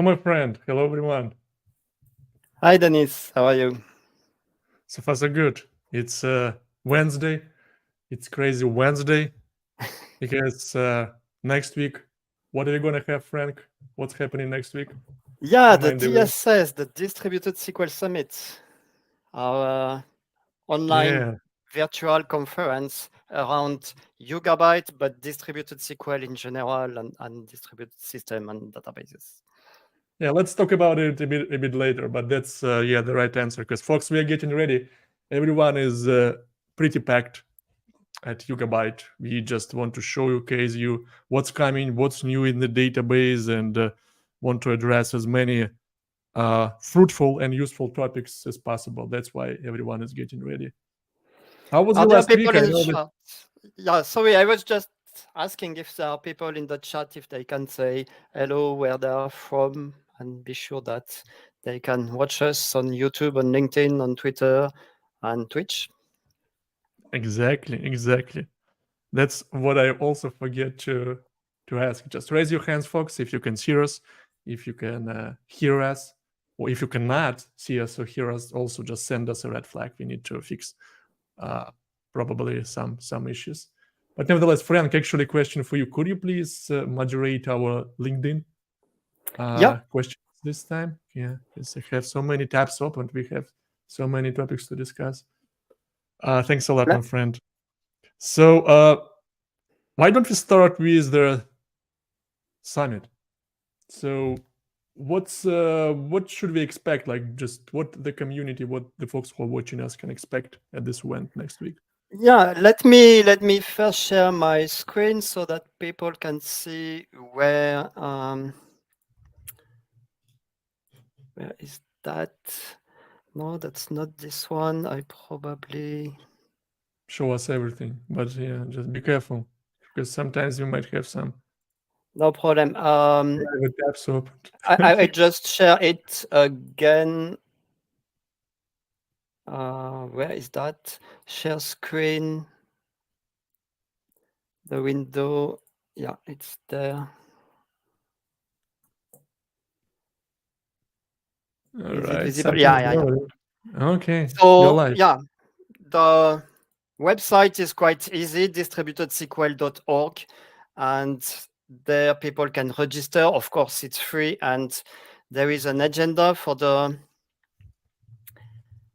my friend. Hello, everyone. Hi, Denis. How are you? So far, so good. It's Wednesday. It's crazy Wednesday because next week, what are you gonna have, Frank? What's happening next week? Yeah, the Remind everyone. DSS, the Distributed SQL Summit, our online Yeah, virtual conference around Yugabyte, but distributed SQL in general and distributed system and databases. yeah. Let's talk about it a bit later. But that's the right answer because folks, we are getting ready. Everyone is pretty packed at Yugabyte. We just want to showcase you what's coming, what's new in the database, and want to address as many fruitful and useful topics as possible. That's why everyone is getting ready. How was Are your there last people week? I in the know that. chat? Yeah, sorry, I was just asking if there are people in the chat, if they can say hello, where they are from, and be sure that they can watch us on YouTube, on LinkedIn, on Twitter, and Twitch. Exactly. That's what I also forget to ask. Just raise your hands, folks, if you can see us, if you can hear us, or if you cannot see us or hear us. Also, just send us a red flag. We need to fix probably some issues. But nevertheless, Frank, actually, question for you: could you please moderate our LinkedIn questions this time? Yeah, because I have so many tabs open. We have so many topics to discuss. Thanks a lot, my friend. So why don't we start with the summit? So what should we expect? Like just what the community, what the folks who are watching us can expect at this event next week? Yeah, let me first share my screen so that people can see where is that? No, that's not this one. I probably Show us everything, but yeah, just be careful because sometimes you might have some no problem. private tabs open. I just share it again. Where is that? Share screen. The window. Yeah, it's there. All Is it right, visible? something Yeah, is yeah, yeah. loading. Okay, you're So live. yeah, the website is quite easy, distributedsql.org, and there people can register. Of course, it's free, and there is an agenda for the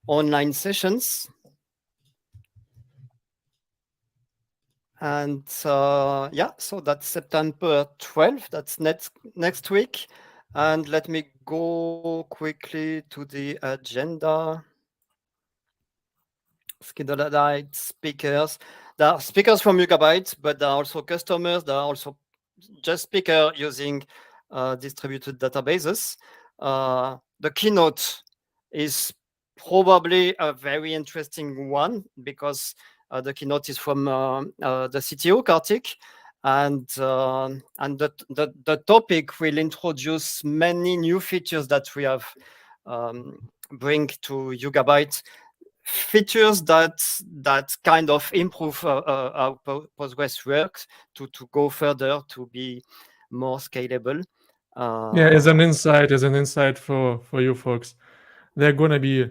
online sessions. And yeah, so that's September 12th. That's next week. And let me go quickly to the agenda. Scheduled speakers. There are speakers from Yugabyte, but there are also customers. There are also just speakers using distributed databases. The keynote is probably a very interesting one because the keynote is from the CTO, Kartik, and the topic will introduce many new features that we have bring to Yugabyte, features that kind of improve how Postgres works to go further, to be more scalable. Yeah, as an insight for you folks, there are gonna be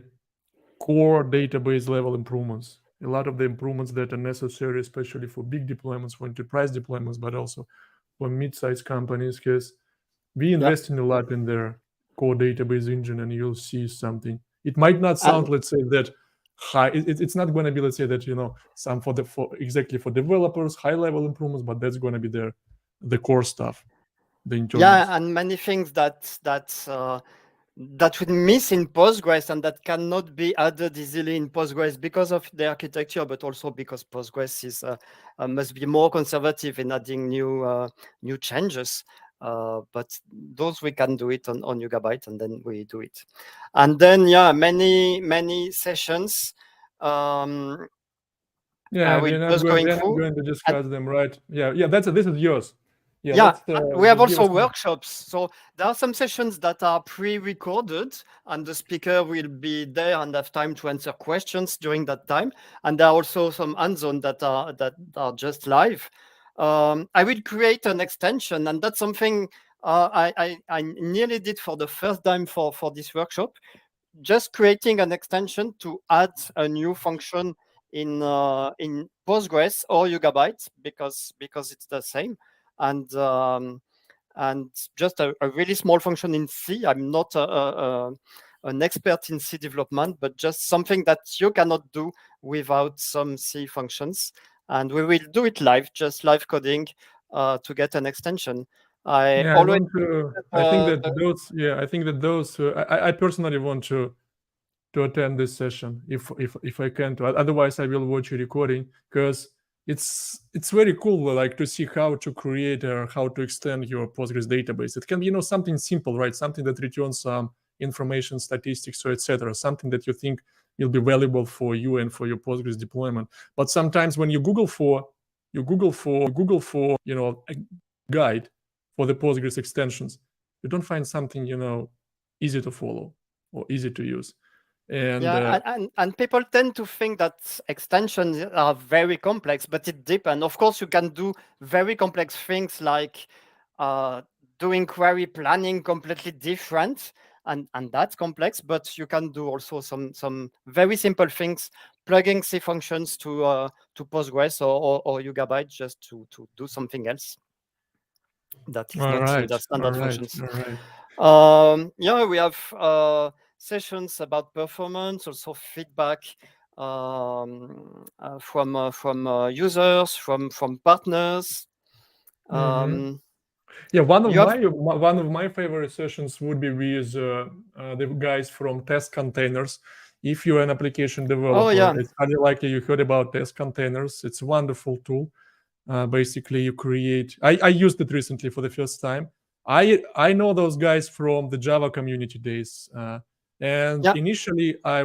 core database level improvements. A lot of the improvements that are necessary, especially for big deployments, for enterprise deployments, but also for mid-sized companies, because we investing a lot in their core database engine, and you'll see something. It might not sound, let's say, that high. It's not going to be, let's say, that some for exactly for developers, high level improvements, but that's going to be the core stuff, the internals. Yeah, and many things that would miss in Postgres and that cannot be added easily in Postgres because of the architecture, but also because Postgres is must be more conservative in adding new changes. But those we can do it on Yugabyte, and then we do it. And then many sessions. Yeah, we're not going to discuss them, right? Yeah. This is yours. Yeah, we have also workshops. So there are some sessions that are pre-recorded, and the speaker will be there and have time to answer questions during that time. And there are also some hands-on that are just live. I will create an extension, and that's something I nearly did for the first time for this workshop, just creating an extension to add a new function in Postgres or Yugabyte because it's the same, and just a really small function in C. I'm not an expert in C development, but just something that you cannot do without some C functions. And we will do it live, just live coding to get an extension. I think that those. I personally want to attend this session if I can. Otherwise, I will watch a recording because it's very cool, like to see how to create or how to extend your Postgres database. It can be something simple, right? Something that returns some information, statistics, or etc. Something that you think will be valuable for you and for your Postgres deployment. But sometimes when you Google for a guide for the Postgres extensions, you don't find something easy to follow or easy to use. And people tend to think that extensions are very complex, but it depends. Of course, you can do very complex things like doing query planning completely different, and that's complex. But you can do also some very simple things, plugging C functions to Postgres or Yugabyte just to do something else that is not in the standard functions. We have sessions about performance, also feedback from users, from partners. One of my favorite sessions would be with the guys from Test Containers. If you're an application developer, it's highly likely you heard about Test Containers. It's a wonderful tool. Basically, you create. I used it recently for the first time. I know those guys from the Java community days. Initially, I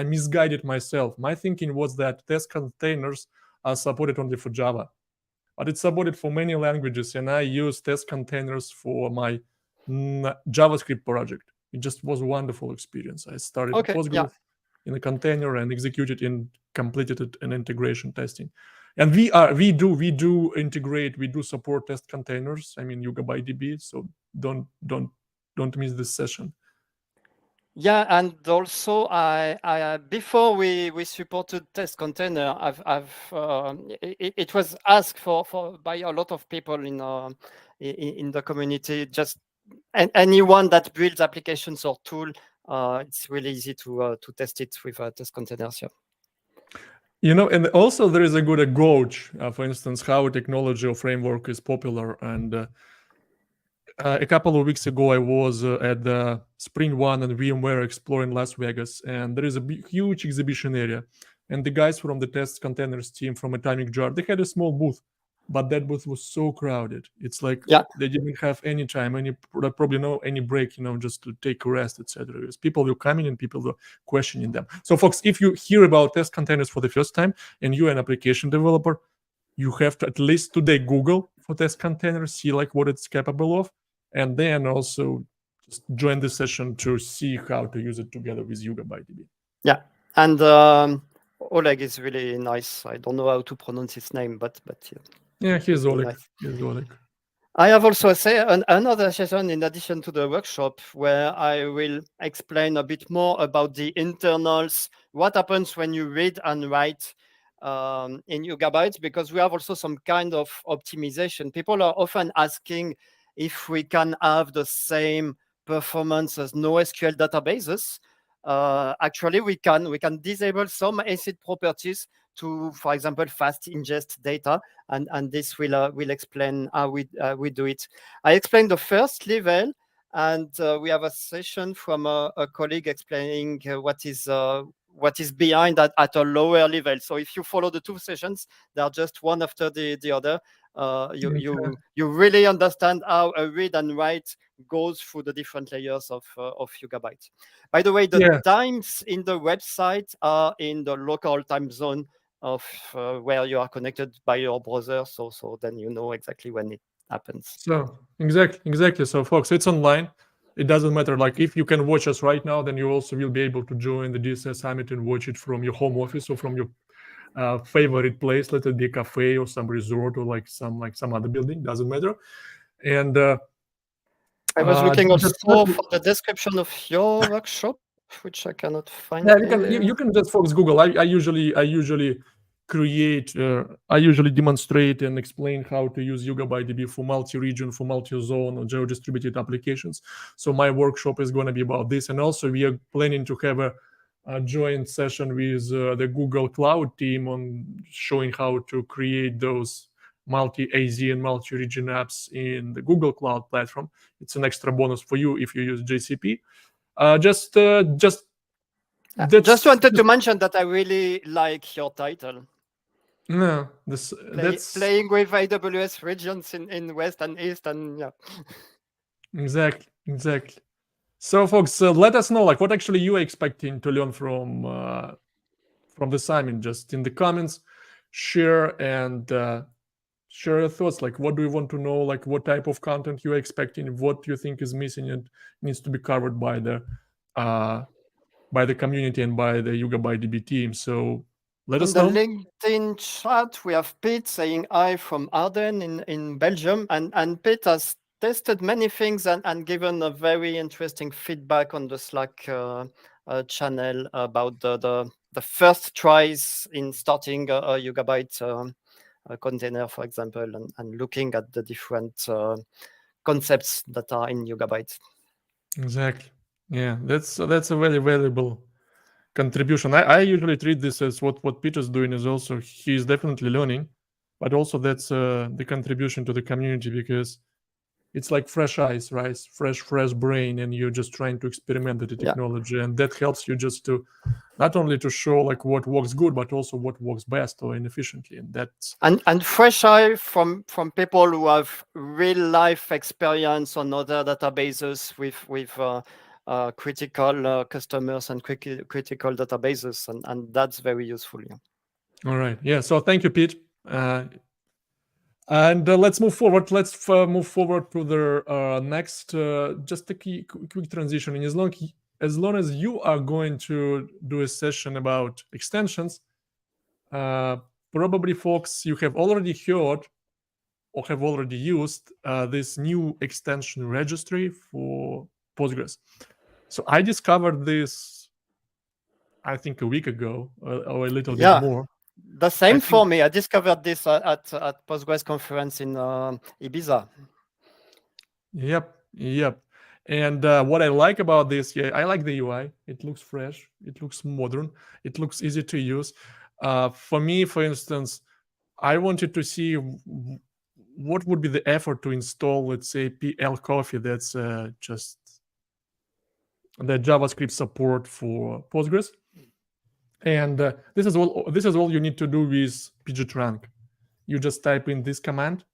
misguided myself. My thinking was that Test Containers are supported only for Java, but it's supported for many languages, and I use Test Containers for my JavaScript project. It just was a wonderful experience. I started Postgres in a container and executed and completed it in integration testing. And we do integrate, we do support Test Containers. I mean YugabyteDB, so don't miss this session. Yeah, and also I before we supported Test Container, it was asked for by a lot of people in the community. Just anyone that builds applications or tool, it's really easy to test it with Test Containers. And also there is a good gauge, for instance, how a technology or framework is popular. And a couple of weeks ago, I was at the Spring One and VMware Explore in Las Vegas, and there is a huge exhibition area. And the guys from the Test Containers team from Atomic Jar, they had a small booth, but that booth was so crowded. It's like they didn't have any time, probably no any break, just to take a rest, etc. People were coming and people were questioning them. So, folks, if you hear about Test Containers for the first time and you're an application developer, you have to at least today Google for Test Containers, see like what it's capable of, and then also just join the session to see how to use it together with YugabyteDB. Yeah, and Oleg is really nice. I don't know how to pronounce his name, but yeah, he's Oleg. Nice. He's Oleg. I have also another session in addition to the workshop where I will explain a bit more about the internals, what happens when you read and write in Yugabyte, because we have also some kind of optimization. People are often asking if we can have the same performance as NoSQL databases. Actually, we can disable some ACID properties to, for example, fast ingest data, and this will explain how we do it. I explained the first level, and we have a session from a colleague explaining what is behind that at a lower level. So if you follow the two sessions, they are just one after the other. You really understand how a read and write goes through the different layers of Yugabyte. By the way, the times in the website are in the local time zone of where you are connected by your browser, so then you know exactly when it happens. So exactly. So folks, it's online. It doesn't matter. Like if you can watch us right now, then you also will be able to join the DSS Summit and watch it from your home office or from your favorite place. Let it be a cafe or some resort or like some other building. Doesn't matter. And I was looking just also for the description of your workshop, which I cannot find. yeah, you can just focus Google. I usually create I usually demonstrate and explain how to use YugabyteDB for multi-region, for multi-zone or geo-distributed applications. So my workshop is going to be about this, and also we are planning to have a joint session with the Google Cloud team on showing how to create those multi-AZ and multi-region apps in the Google Cloud platform. It's an extra bonus for you if you use GCP. Just Just wanted to mention that I really like your title. No, that's playing with AWS regions in West and East, and yeah. Exactly. So, folks, let us know like what actually you are expecting to learn from the summit. Just in the comments, share and share your thoughts. Like, what do you want to know? Like, what type of content you are expecting? What you think is missing and needs to be covered by the community and by the YugabyteDB team. So let us know. In the LinkedIn chat, we have Pete saying hi from Arden in Belgium, and Pete has tested many things and given a very interesting feedback on the Slack channel about the first tries in starting a Yugabyte container, for example, and looking at the different concepts that are in Yugabyte. Exactly. Yeah, that's a very valuable contribution. I usually treat this as what Peter's doing is also he's definitely learning, but also that's the contribution to the community, because it's like fresh eyes, right? Fresh brain, and you're just trying to experiment with the technology, and that helps you just to not only to show like what works good, but also what works best or inefficiently, and that's and fresh eye from people who have real life experience on other databases with critical customers and critical databases, and that's very useful. Yeah. All right. Yeah. So thank you, Pete. And let's move forward. Let's move forward to the next. Just a quick transition. And as long as you are going to do a session about extensions, probably folks you have already heard or have already used this new extension registry for Postgres. So I discovered this, I think, a week ago or a little bit more. The same for me. I discovered this at Postgres conference in Ibiza. Yep. And what I like about this, I like the UI. It looks fresh. It looks modern. It looks easy to use. For me, for instance, I wanted to see what would be the effort to install, let's say, PL Coffee. That's just the JavaScript support for Postgres. And this is all you need to do with pgtrunk. You just type in this command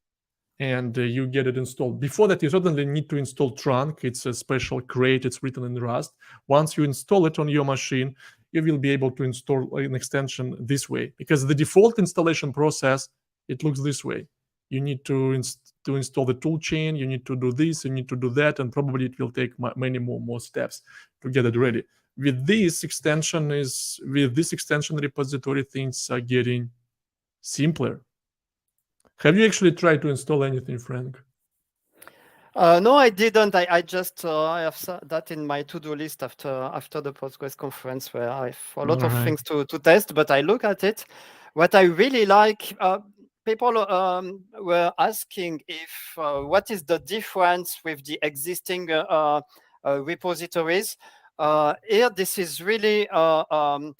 and you get it installed. Before that, you certainly need to install trunk. It's a special crate. It's written in Rust. Once you install it on your machine, you will be able to install an extension this way, because the default installation process, it looks this way. You need to install the toolchain. You need to do this. You need to do that, and probably it will take many more steps to get it ready. With this extension repository, things are getting simpler. Have you actually tried to install anything, Frank? No, I didn't. I just I have that in my to-do list after the Postgres conference, where I have a lot of things to test. But I look at it. What I really like, people were asking if what is the difference with the existing repositories. Here, this is really a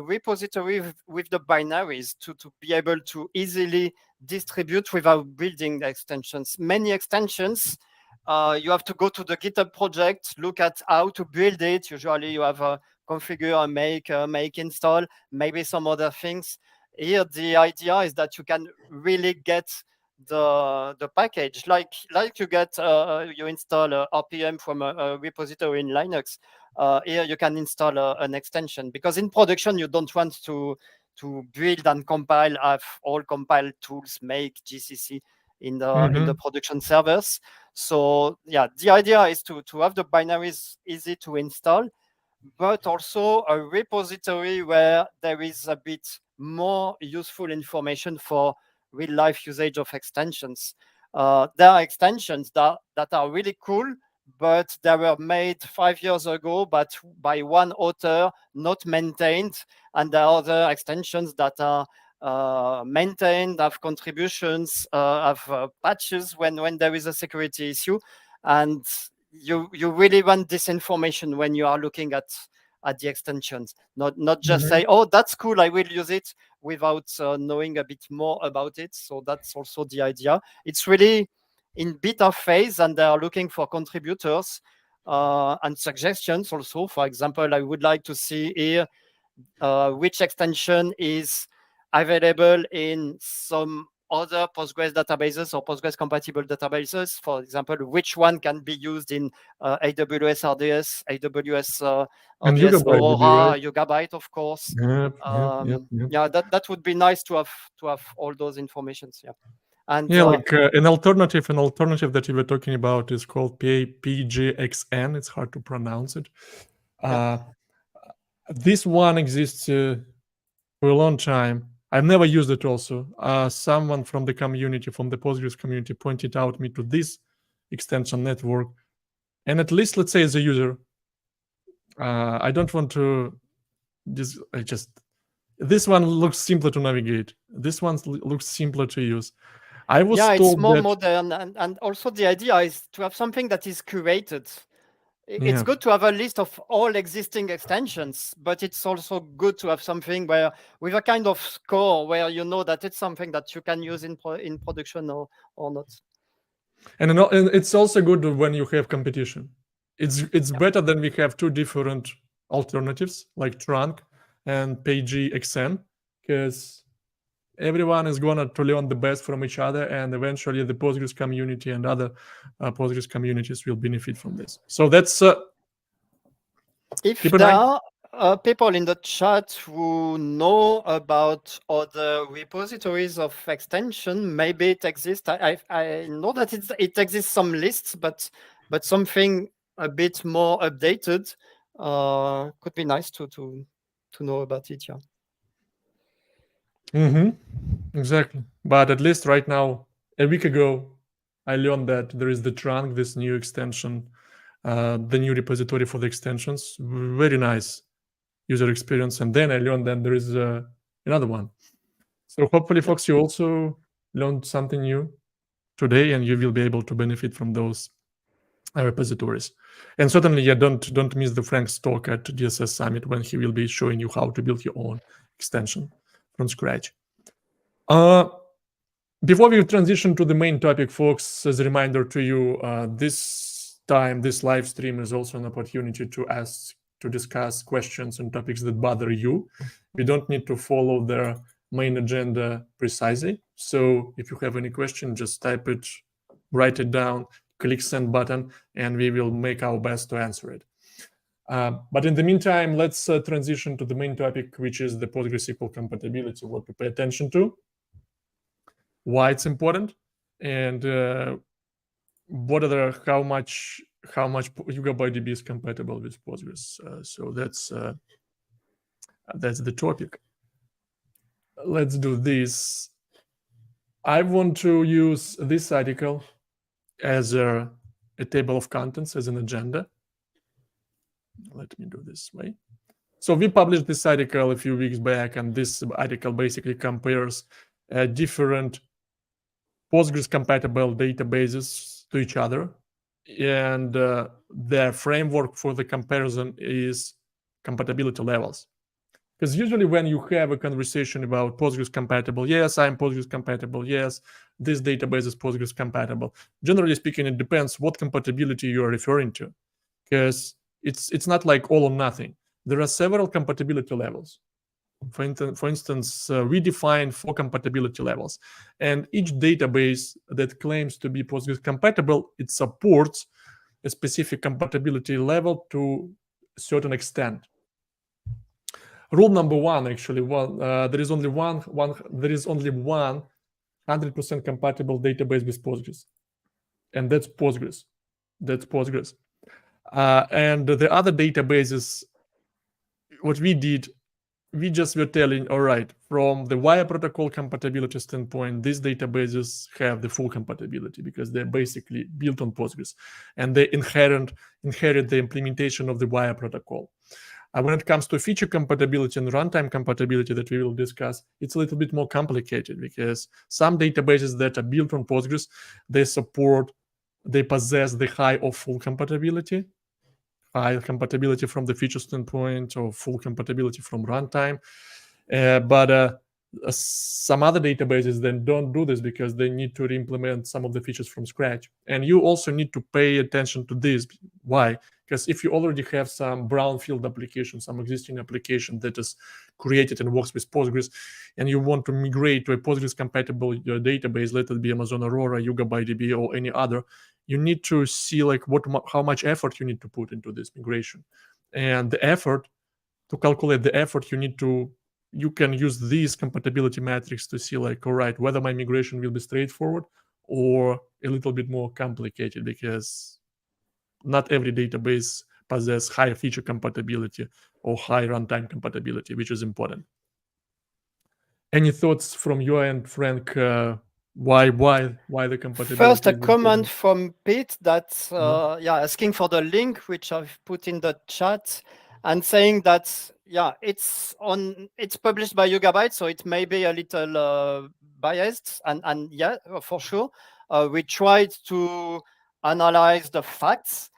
repository with the binaries to be able to easily distribute without building the extensions. Many extensions, you have to go to the GitHub project, look at how to build it. Usually you have a configure, a make install, maybe some other things. Here, the idea is that you can really get the package like you get you install RPM from a repository in Linux. Here you can install an extension, because in production you don't want to build and compile, have all compiled tools, make GCC in the production servers. So yeah, the idea is to have the binaries easy to install, but also a repository where there is a bit more useful information for real life usage of extensions. there are extensions that are really cool, but they were made 5 years ago, but by one author, not maintained. And there are other extensions that are maintained, have contributions, have patches when there is a security issue. And you really want this information when you are looking at the extensions, not just say, oh, that's cool, I will use it, without knowing a bit more about it. So that's also the idea. It's really in beta phase, and they are looking for contributors and suggestions also. For example, I would like to see here which extension is available in some other Postgres databases or Postgres compatible databases. For example, which one can be used in AWS RDS, AWS And RDS YugabyteDB, Aurora, right? Yugabyte, of course. Yep. Yeah, that would be nice to have all those informations. Yeah. And yeah, like an alternative that you were talking about is called PGXN. It's hard to pronounce it. This one exists for a long time. I've never used it also. Someone from the community, from the Postgres community, pointed out me to this extension network. And at least, let's say as a user, I don't want to this one looks simpler to navigate. This one looks simpler to use. I was told it's more that, modern, and also the idea is to have something that is curated. It's good to have a list of all existing extensions, but it's also good to have something where, with a kind of score, where you know that it's something that you can use in production or not. And it's also good when you have competition. It's better than we have two different alternatives like Franck and PGXN, because everyone is gonna to learn the best from each other, and eventually the Postgres community and other Postgres communities will benefit from this. So that's if there are people in the chat who know about other repositories of extension, maybe it exists. I know that it exists some lists, but something a bit more updated could be nice to know about it. Yeah. Exactly. But at least right now, a week ago, I learned that there is the trunk, this new extension, the new repository for the extensions. Very nice user experience. And then I learned that there is another one. So hopefully, folks, you also learned something new today, and you will be able to benefit from those repositories. And certainly, don't miss the Franck's talk at DSS Summit when he will be showing you how to build your own extension from scratch. Before we transition to the main topic, folks, as a reminder to you, this time, this live stream is also an opportunity to discuss questions and topics that bother you. We don't need to follow the main agenda precisely. So if you have any question, just type it, write it down, click send button, and we will make our best to answer it. But in the meantime, let's transition to the main topic, which is the PostgreSQL compatibility, what to pay attention to, why it's important, and how much YugabyteDB is compatible with Postgres. So that's the topic. Let's do this. I want to use this article as a table of contents, as an agenda. Let me do this way. So we published this article a few weeks back, and this article basically compares different Postgres-compatible databases to each other, and the framework for the comparison is compatibility levels. Because usually when you have a conversation about Postgres compatible, yes, I'm Postgres compatible, yes, this database is Postgres compatible. Generally speaking, it depends what compatibility you are referring to, because it's not like all or nothing. There are several compatibility levels. For instance, we define 4 compatibility levels, and each database that claims to be Postgres compatible, it supports a specific compatibility level to a certain extent. Rule number 1, actually, there is only one 100% compatible database with Postgres, and that's Postgres. And the other databases, what we did, we just were telling, all right, from the wire protocol compatibility standpoint, these databases have the full compatibility because they're basically built on Postgres, and they inherit the implementation of the wire protocol. When it comes to feature compatibility and runtime compatibility that we will discuss, it's a little bit more complicated because some databases that are built on Postgres, they possess the high or full compatibility, from the feature standpoint, or full compatibility from runtime. But some other databases then don't do this because they need to re-implement some of the features from scratch. And you also need to pay attention to this. Why? Because if you already have some brownfield application, some existing application that is created and works with Postgres, and you want to migrate to a Postgres compatible database, let it be Amazon Aurora, YugabyteDB, or any other, you need to see like how much effort you need to put into this migration. And the effort, to calculate the effort, you can use these compatibility metrics to see like, all right, whether my migration will be straightforward or a little bit more complicated, because not every database possesses high feature compatibility or high runtime compatibility, which is important. Any thoughts from your end, Frank? Why the compatibility? First, a comment from Pete that's asking for the link, which I've put in the chat, and saying that it's published by Yugabyte, so it may be a little biased, and yeah, for sure, we tried to analyze the facts.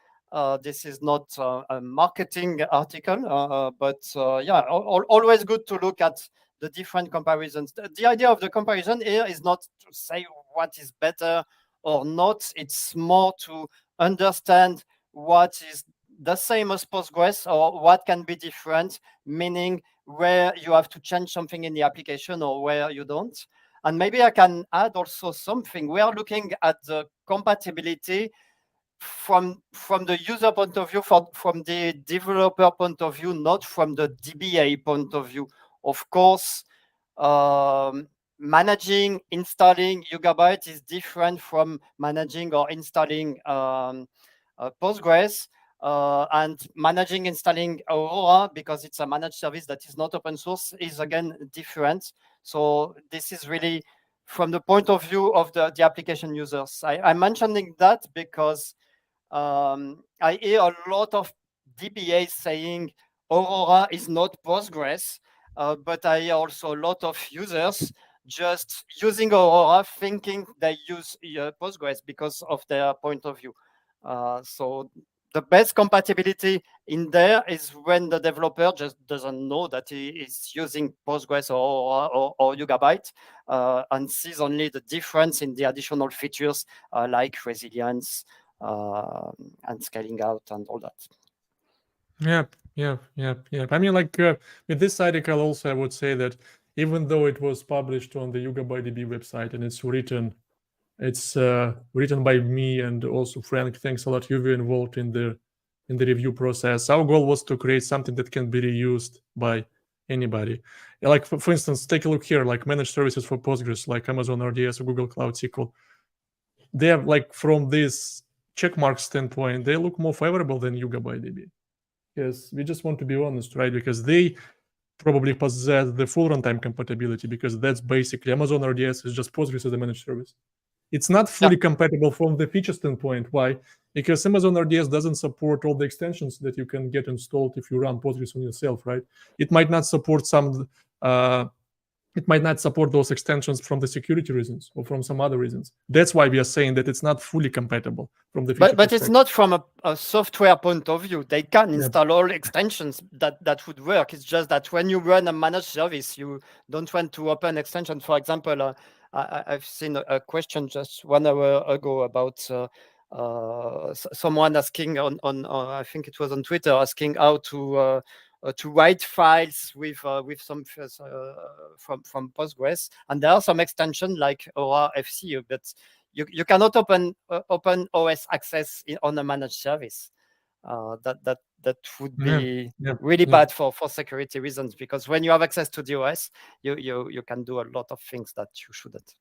This is not a marketing article, but always good to look at the different comparisons. The idea of the comparison here is not to say what is better or not. It's more to understand what is the same as Postgres or what can be different, meaning where you have to change something in the application or where you don't. And maybe I can add also something. We are looking at the compatibility from the user point of view, from the developer point of view, not from the DBA point of view. Of course, managing, installing Yugabyte is different from managing or installing Postgres, and managing, installing Aurora, because it's a managed service that is not open source, is again different. So this is really from the point of view of the application users. I'm mentioning that because I hear a lot of DBAs saying Aurora is not Postgres, but I hear also a lot of users just using Aurora thinking they use Postgres because of their point of view. So the best compatibility in there is when the developer just doesn't know that he is using Postgres or Yugabyte, and sees only the difference in the additional features like resilience, and scaling out and all that. Yeah. I mean, like with this article also, I would say that even though it was published on the YugabyteDB website and it's written by me and also Frank, thanks a lot, you were involved in the review process. Our goal was to create something that can be reused by anybody. Like for instance, take a look here, like managed services for Postgres, like Amazon RDS or Google Cloud SQL. They have, like, from this checkmark standpoint, they look more favorable than YugabyteDB. Because we just want to be honest, right? Because they probably possess the full runtime compatibility, because that's basically Amazon RDS is just Postgres as a managed service. It's not fully compatible from the feature standpoint. Why? Because Amazon RDS doesn't support all the extensions that you can get installed if you run Postgres on yourself, right? It might not support those extensions from the security reasons or from some other reasons. That's why we are saying that it's not fully compatible from the feature but it's not from a software point of view. They can install all extensions that would work. It's just that when you run a managed service, you don't want to open extensions. For example, I've seen a question just 1 hour ago about someone asking on I think it was on Twitter, asking how to write files with some from Postgres, and there are some extensions like Aurora FC, but you cannot open OS access on a managed service. That would be really bad for security reasons, because when you have access to the OS, you can do a lot of things that you shouldn't.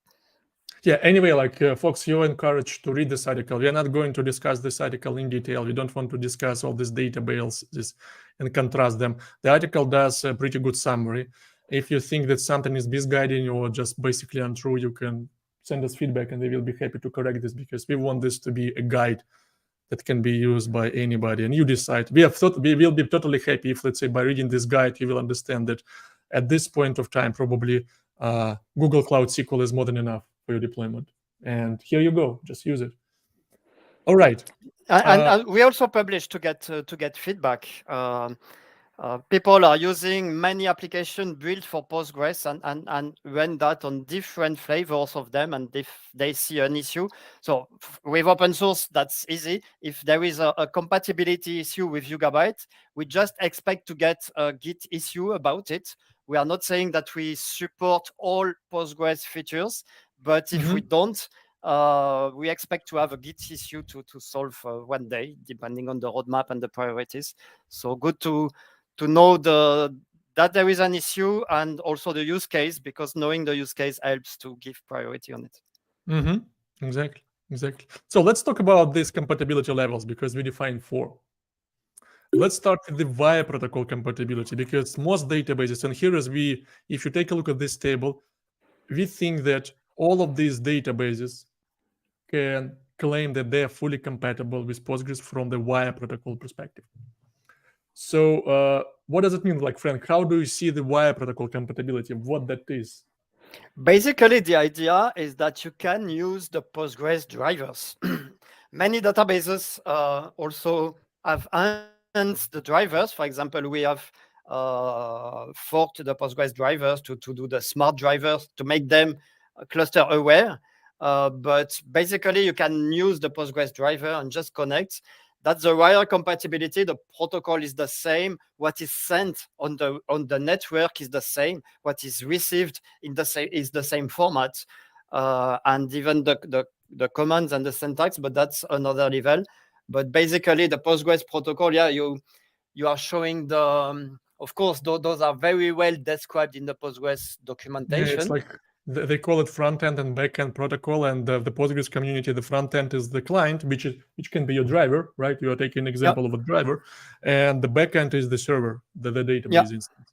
Yeah, anyway, like folks, you're encouraged to read this article. We are not going to discuss this article in detail. We don't want to discuss all these databases and contrast them. The article does a pretty good summary. If you think that something is misguiding or just basically untrue, you can send us feedback and we will be happy to correct this, because we want this to be a guide that can be used by anybody. And you decide. We will be totally happy if, let's say, by reading this guide, you will understand that at this point of time, probably Google Cloud SQL is more than enough for your deployment. And here you go, just use it. All right. And we also publish to get feedback. People are using many applications built for Postgres and run that on different flavors of them, and if they see an issue. So with open source, that's easy. If there is a compatibility issue with Yugabyte, we just expect to get a Git issue about it. We are not saying that we support all Postgres features, but if we don't, we expect to have a Git issue to solve one day, depending on the roadmap and the priorities. So good to know that there is an issue and also the use case, because knowing the use case helps to give priority on it. Exactly. So let's talk about these compatibility levels, because we define 4. Let's start with the wire protocol compatibility, because most databases, and here is if you take a look at this table, we think that all of these databases can claim that they are fully compatible with Postgres from the wire protocol perspective. So what does it mean? Like, Frank, how do you see the wire protocol compatibility? What that is? Basically, the idea is that you can use the Postgres drivers. Many databases also have enhanced the drivers. For example, we have forked the Postgres drivers to do the smart drivers to make them cluster aware. But basically, you can use the Postgres driver and just connect. That's the wire compatibility. The protocol is the same. What is sent on the network is the same. What is received is the same format, and even the commands and the syntax. But that's another level. But basically, the Postgres protocol, you are showing the. Of course, those are very well described in the Postgres documentation. Yeah, it's like they call it front end and back end protocol, and the Postgres community, the front end is the client, which can be your driver, right? You are taking an example of a driver, and the back end is the server, the database instance.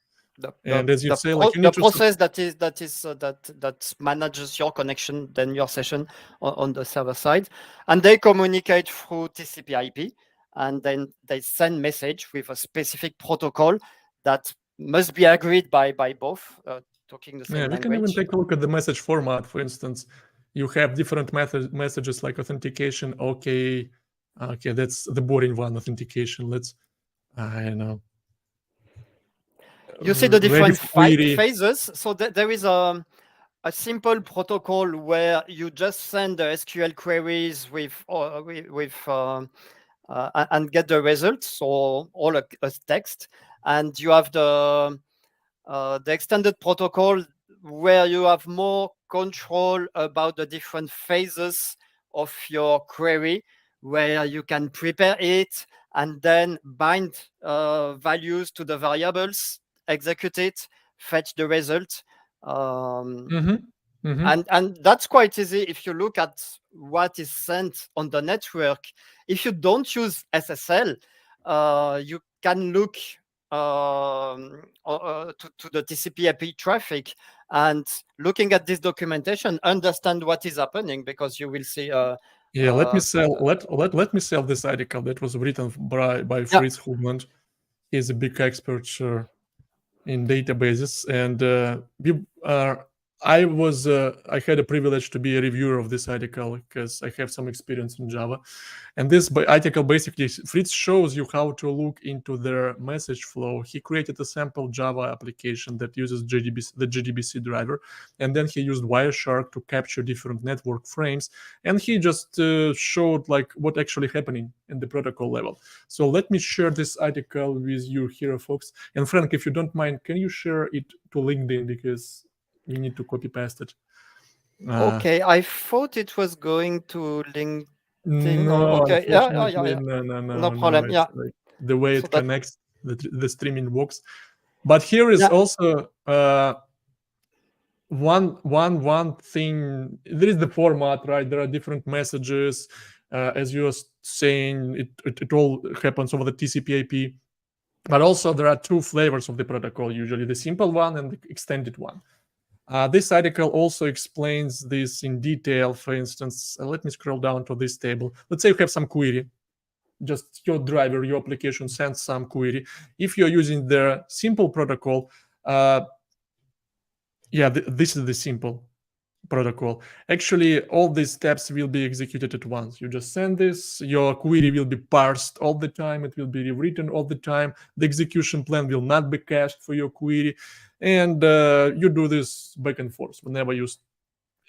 And as you say, like, you need the process that manages your connection, then your session on the server side, and they communicate through TCP/IP, and then they send message with a specific protocol that must be agreed by both. Talking the same language. We can even take a look at the message format. For instance, you have different messages like authentication. Okay, that's the boring one, authentication. I know. You see the different phases. So there is a simple protocol where you just send the SQL queries and get the results, so all as text. And you have the extended protocol where you have more control about the different phases of your query, where you can prepare it and then bind values to the variables, execute it, fetch the result. And that's quite easy if you look at what is sent on the network. If you don't use SSL, you can look to the TCP/IP traffic, and looking at this documentation, understand what is happening, because you will see. Let me sell this article that was written by Fritz Hugland. He's a big expert in databases, and I had a privilege to be a reviewer of this article because I have some experience in Java. And this article basically, Fritz shows you how to look into their message flow. He created a sample Java application that uses the JDBC driver, and then he used Wireshark to capture different network frames, and he just showed like what actually happening in the protocol level. So let me share this article with you here, folks. And Frank, if you don't mind, can you share it to LinkedIn, because we need to copy paste it. Okay, I thought it was going to LinkedIn. No, okay. No problem. It's like the way it connects the streaming works. But here is also one thing. There is the format, right? There are different messages. As you are saying, it all happens over the TCP/IP. But also there are two flavors of the protocol, usually the simple one and the extended one. This article also explains this in detail. For instance, let me scroll down to this table. Let's say you have some query. Just your driver, your application sends some query. If you're using the simple protocol, this is the simple protocol. Actually, all these steps will be executed at once. You just send this, your query will be parsed all the time, it will be rewritten all the time, the execution plan will not be cached for your query, and you do this back and forth whenever you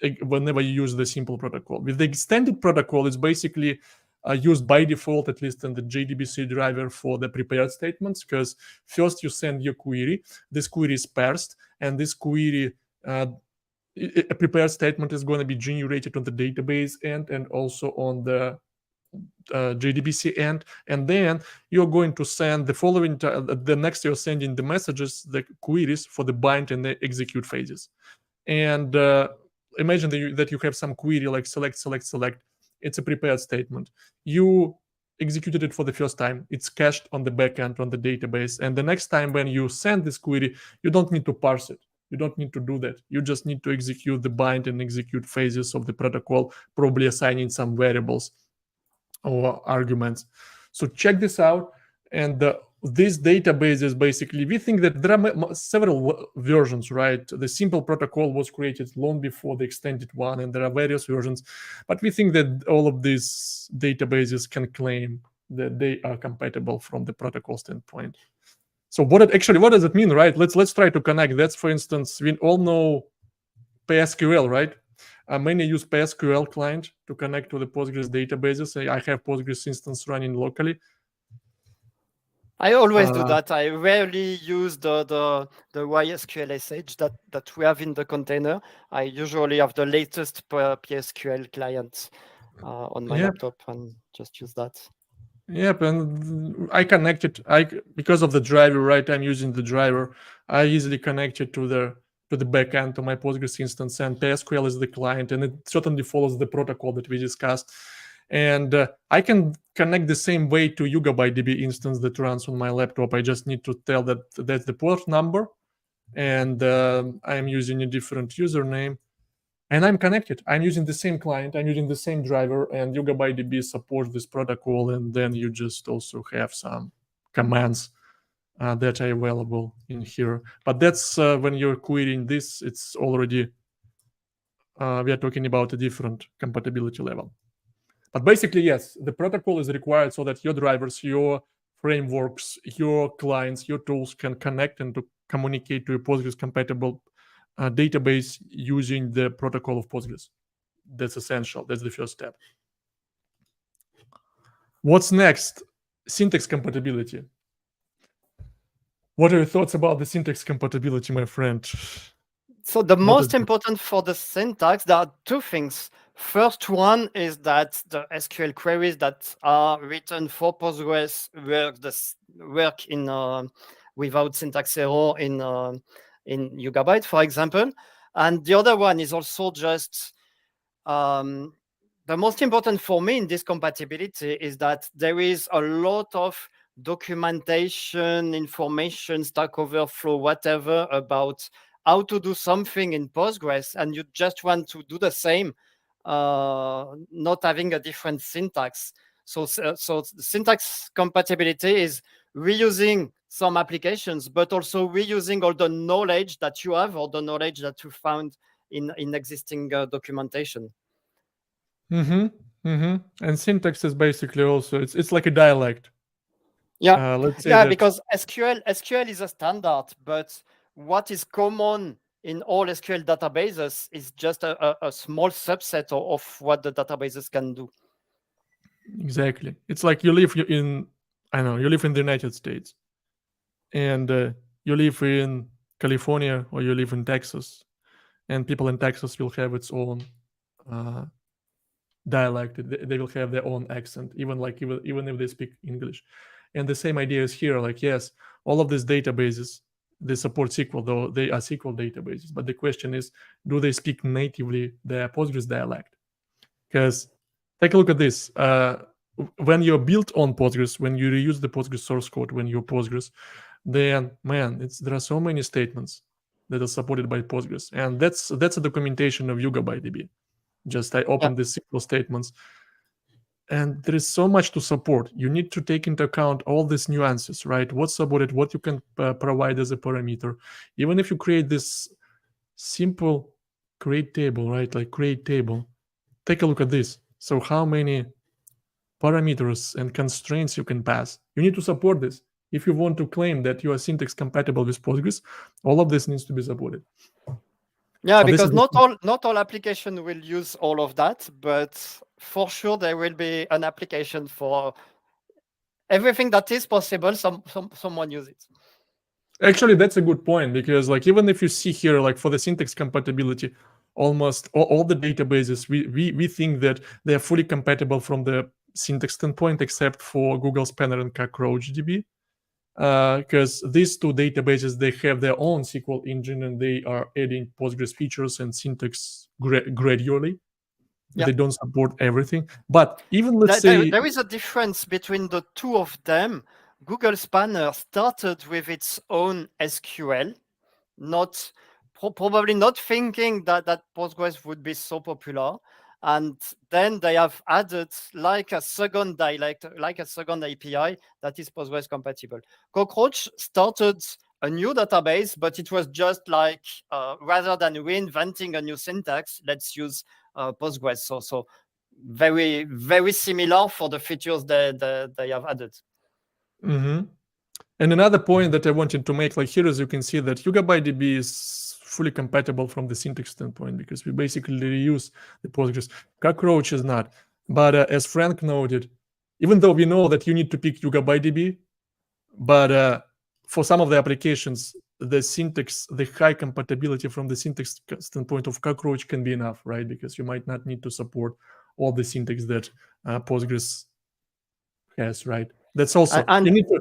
use the simple protocol. With the extended protocol, it's basically used by default, at least in the JDBC driver, for the prepared statements, because first you send your query, this query is parsed, and this query a prepared statement is going to be generated on the database end and also on the JDBC end, and then you're going to send the following. The next you're sending the messages, the queries for the bind and the execute phases. And imagine that you have some query like select. It's a prepared statement. You executed it for the first time. It's cached on the backend on the database, and the next time when you send this query, you don't need to parse it. You don't need to do that. You just need to execute the bind and execute phases of the protocol, probably assigning some variables or arguments. So check this out. And these databases, basically, we think that there are several versions, right? The simple protocol was created long before the extended one, and there are various versions. But we think that all of these databases can claim that they are compatible from the protocol standpoint. So what does it mean, right? Let's try to connect. That's, for instance, we all know PostgreSQL, right? Many use PostgreSQL client to connect to the Postgres databases. I have Postgres instance running locally. I always do that. I rarely use the YSQL SH that we have in the container. I usually have the latest PSQL client on my laptop and just use that. Yep, and I connected. Because of the driver, right? I'm using the driver. I easily connect it to the backend to my Postgres instance, and PSQL is the client, and it certainly follows the protocol that we discussed. And I can connect the same way to YugabyteDB instance that runs on my laptop. I just need to tell that that's the port number, and I'm using a different username. And I'm connected. I'm using the same client. I'm using the same driver, and YugabyteDB supports this protocol. And then you just also have some commands that are available in here. But that's when you're querying this, it's already, we are talking about a different compatibility level. But basically, yes, the protocol is required so that your drivers, your frameworks, your clients, your tools can connect and to communicate to a Postgres compatible database using the protocol of Postgres. That's essential. That's the first step. What's next? Syntax compatibility. What are your thoughts about the syntax compatibility, my friend? So the most important for the syntax, there are two things. First one is that the SQL queries that are written for Postgres work in without syntax error in Yugabyte, for example. And the other one is also just the most important for me in this compatibility is that there is a lot of documentation, information, Stack Overflow, whatever, about how to do something in Postgres, and you just want to do the same, not having a different syntax. So syntax compatibility is reusing some applications, but also reusing all the knowledge that you have or the knowledge that you found in existing documentation. And syntax is basically also, it's like a dialect. Yeah, let's say because SQL is a standard, but what is common in all SQL databases is just a small subset of what the databases can do. Exactly. It's like you live in the United States, and you live in California or you live in Texas, and people in Texas will have its own dialect. They will have their own accent, even if they speak English. And the same idea is here. Like, yes, all of these databases, they support SQL, though they are SQL databases. But the question is, do they speak natively their Postgres dialect? Because take a look at this. when you're built on Postgres, when you reuse the Postgres source code, when you're Postgres, then man, there are so many statements that are supported by Postgres, and that's a documentation of YugabyteDB. Just I opened these SQL statements, and there is so much to support. You need to take into account all these nuances, right? What's supported, what you can provide as a parameter. Even if you create this simple create table, right? Like create table. Take a look at this. So how many parameters and constraints you can pass? You need to support this. If you want to claim that you are syntax compatible with Postgres, all of this needs to be supported. Yeah, because not all application will use all of that, but for sure there will be an application for everything that is possible. Someone use it. Actually, that's a good point, because like even if you see here, like for the syntax compatibility, almost all the databases, we think that they are fully compatible from the syntax standpoint, except for Google Spanner and CockroachDB, because these two databases, they have their own SQL engine and they are adding Postgres features and syntax gradually. Yeah. They don't support everything, but even let's say there is a difference between the two of them. Google Spanner started with its own SQL, probably not thinking that Postgres would be so popular. And then they have added like a second dialect, like a second API that is Postgres compatible. Cockroach started a new database, but it was just like, rather than reinventing a new syntax, let's use Postgres. So very, very similar for the features that they have added. Mm-hmm. And another point that I wanted to make, like here, as you can see, that YugabyteDB is fully compatible from the syntax standpoint, because we basically reuse the Postgres. Cockroach is not. But as Franck noted, even though we know that you need to pick YugabyteDB, but for some of the applications, the syntax, the high compatibility from the syntax standpoint of Cockroach can be enough, right? Because you might not need to support all the syntax that Postgres has, right? That's also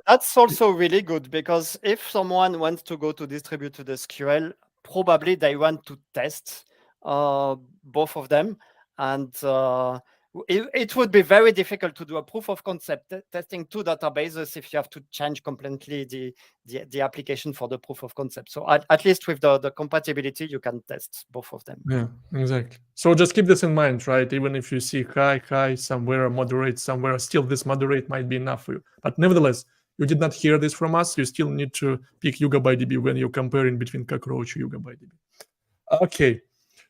that's also really good, because if someone wants to go to distributed SQL, probably they want to test both of them, and it would be very difficult to do a proof of concept testing two databases if you have to change completely the application for the proof of concept. So at least with the compatibility, you can test both of them. Yeah, exactly. So just keep this in mind, right? Even if you see high somewhere, moderate somewhere, still this moderate might be enough for you. But nevertheless, you did not hear this from us. You still need to pick YugabyteDB when you're comparing between Cockroach and YugabyteDB. Okay,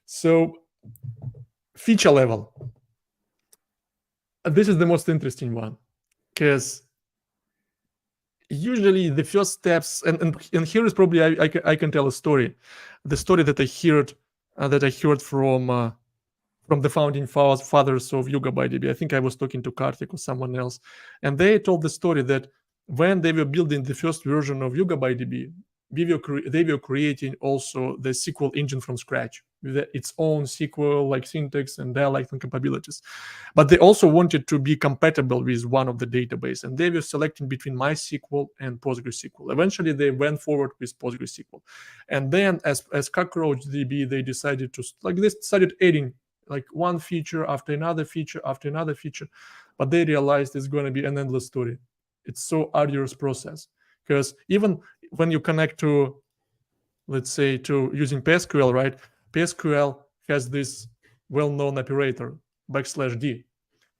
so feature level. This is the most interesting one, because usually the first steps, and here is probably I can tell a story, the story that I heard from the founding fathers of YugabyteDB. I think I was talking to Kartik or someone else, and they told the story that when they were building the first version of YugabyteDB, they were creating also the SQL engine from scratch with its own SQL like syntax and dialect and capabilities. But they also wanted to be compatible with one of the database, and they were selecting between MySQL and PostgreSQL. Eventually, they went forward with PostgreSQL, and then as CockroachDB, they decided to they started adding like one feature after another feature after another feature, but they realized it's going to be an endless story. It's so arduous process, because even when you connect to, let's say, to using PSQL, right? PSQL has this well-known operator, \d.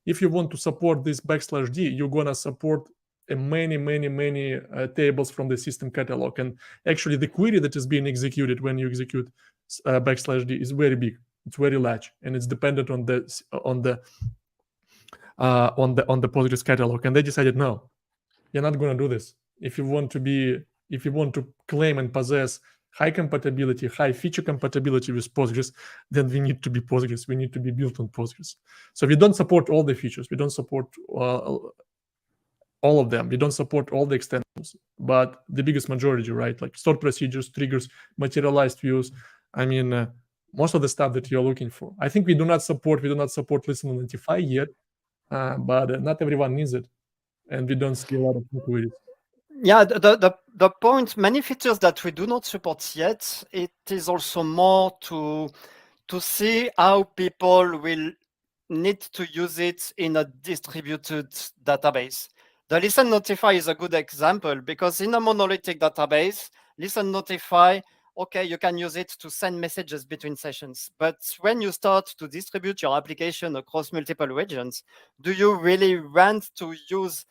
If you want to support this \d, you're gonna support many tables from the system catalog. And actually, the query that is being executed when you execute \d is very big. It's very large, and it's dependent on the Postgres catalog. And they decided, no, you're not gonna do this. If you want to claim and possess high compatibility, high feature compatibility with Postgres, then we need to be Postgres. We need to be built on Postgres. So we don't support all the features. We don't support all of them. We don't support all the extensions, but the biggest majority, right? Like stored procedures, triggers, materialized views. I mean, most of the stuff that you're looking for. I think we do not support listen and identify yet, but not everyone needs it, and we don't see a lot of queries. Yeah, the point, many features that we do not support yet, it is also more to see how people will need to use it in a distributed database. The listen notify is a good example because in a monolithic database, listen notify, okay, you can use it to send messages between sessions. But when you start to distribute your application across multiple regions, do you really want to use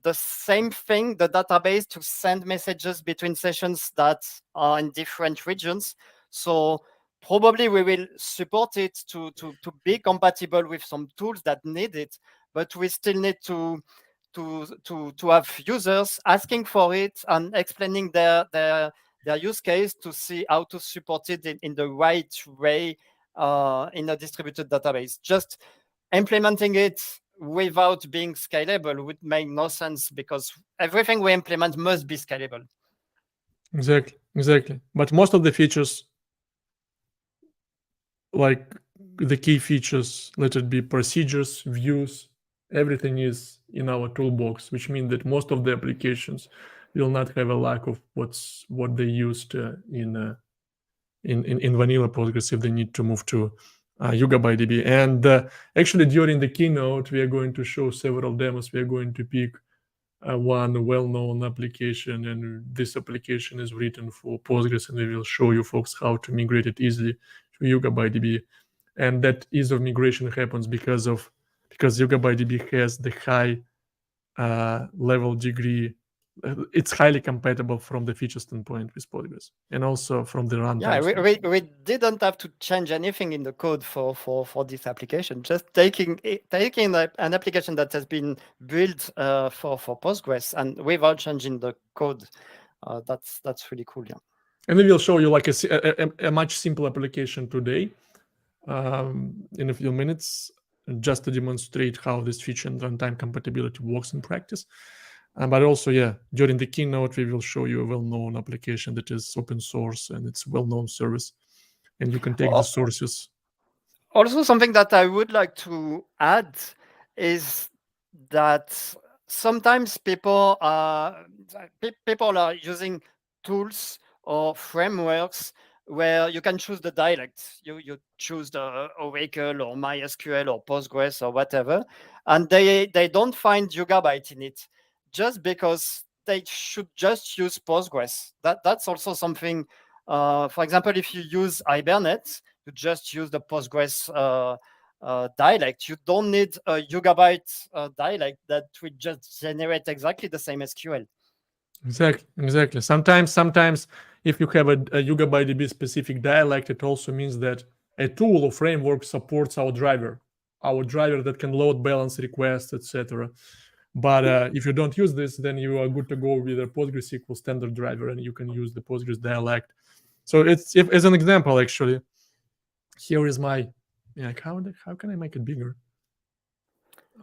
the same thing, the database, to send messages between sessions that are in different regions? So probably we will support it to be compatible with some tools that need it, but we still need to have users asking for it and explaining their use case to see how to support it in the right way in a distributed database. Just implementing it without being scalable would make no sense because everything we implement must be scalable. Exactly. But most of the features, like the key features, let it be procedures, views, everything is in our toolbox, which means that most of the applications will not have a lack of what they used in vanilla Postgres if they need to move to YugabyteDB. And actually, during the keynote, we are going to show several demos. We are going to pick one well-known application, and this application is written for Postgres, and we will show you folks how to migrate it easily to YugabyteDB. And that ease of migration happens because YugabyteDB has the high level degree. It's highly compatible from the feature standpoint with Postgres, and also from the runtime. Yeah, we didn't have to change anything in the code for this application. Just taking an application that has been built for Postgres and without changing the code. That's really cool. Yeah. And we will show you like a much simpler application today in a few minutes, just to demonstrate how this feature and runtime compatibility works in practice. But also, yeah, during the keynote, we will show you a well-known application that is open source and it's a well-known service, and you can take the sources. Also, something that I would like to add is that sometimes people are using tools or frameworks where you can choose the dialect. You choose the Oracle or MySQL or Postgres or whatever, and they don't find Yugabyte in it just because they should just use Postgres. That's also something. For example, if you use Hibernate, you just use the Postgres dialect. You don't need a Yugabyte dialect that will just generate exactly the same SQL. Exactly. Sometimes if you have a YugabyteDB specific dialect, it also means that a tool or framework supports our driver that can load balance requests, etc. But if you don't use this, then you are good to go with a PostgreSQL standard driver, and you can use the Postgres dialect. So as an example, actually, here is my, how can I make it bigger?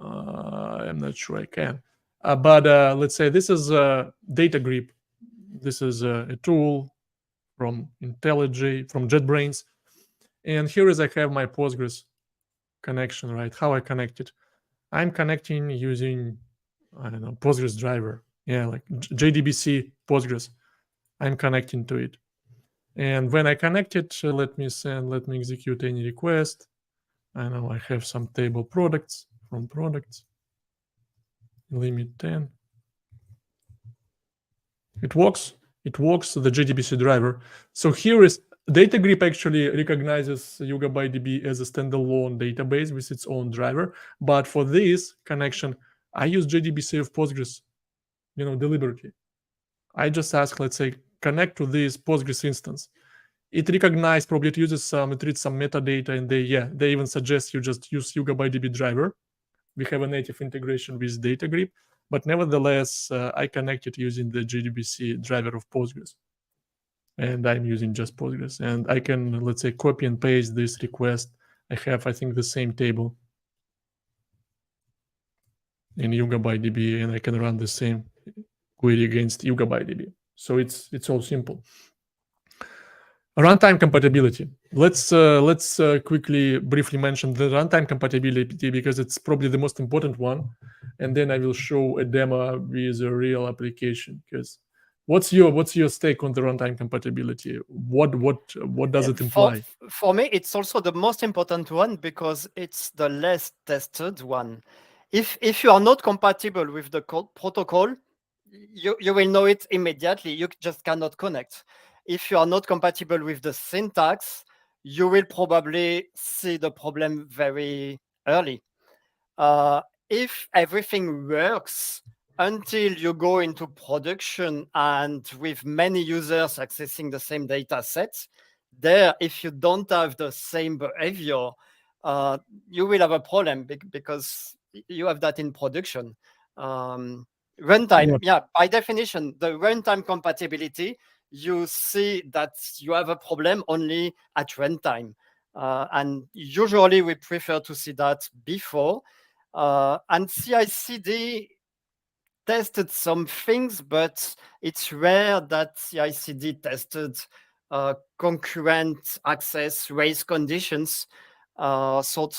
I'm not sure I can. But let's say this is Data Grip. This is a tool from IntelliJ, from JetBrains. And here is I have my Postgres connection, right? How I connect it. I'm connecting using, I don't know, Postgres driver. Yeah, like JDBC Postgres. I'm connecting to it. And when I connect it, let me execute any request. I know I have some table products from products. Limit 10. It works, the JDBC driver. So here is DataGrip actually recognizes YugabyteDB as a standalone database with its own driver. But for this connection, I use JDBC of Postgres, deliberately. I just ask, let's say, connect to this Postgres instance. It recognizes, probably it reads some metadata, and they even suggest you just use YugabyteDB driver. We have a native integration with DataGrip, but nevertheless, I connected using the JDBC driver of Postgres. And I'm using just Postgres. And I can, let's say, copy and paste this request. I have, I think, the same table in YugabyteDB, and I can run the same query against YugabyteDB. So it's all simple. Runtime compatibility. Let's quickly, briefly mention the runtime compatibility because it's probably the most important one, and then I will show a demo with a real application. Because what's your stake on the runtime compatibility? What does it imply? for me, it's also the most important one because it's the less tested one. If you are not compatible with the protocol, you will know it immediately. You just cannot connect. If you are not compatible with the syntax, you will probably see the problem very early. If everything works until you go into production and with many users accessing the same data set, there, if you don't have the same behavior, you will have a problem because you have that in production. Runtime, by definition, the runtime compatibility, you see that you have a problem only at runtime. And usually we prefer to see that before. And CI/CD tested some things, but it's rare that CI/CD tested concurrent access race conditions. So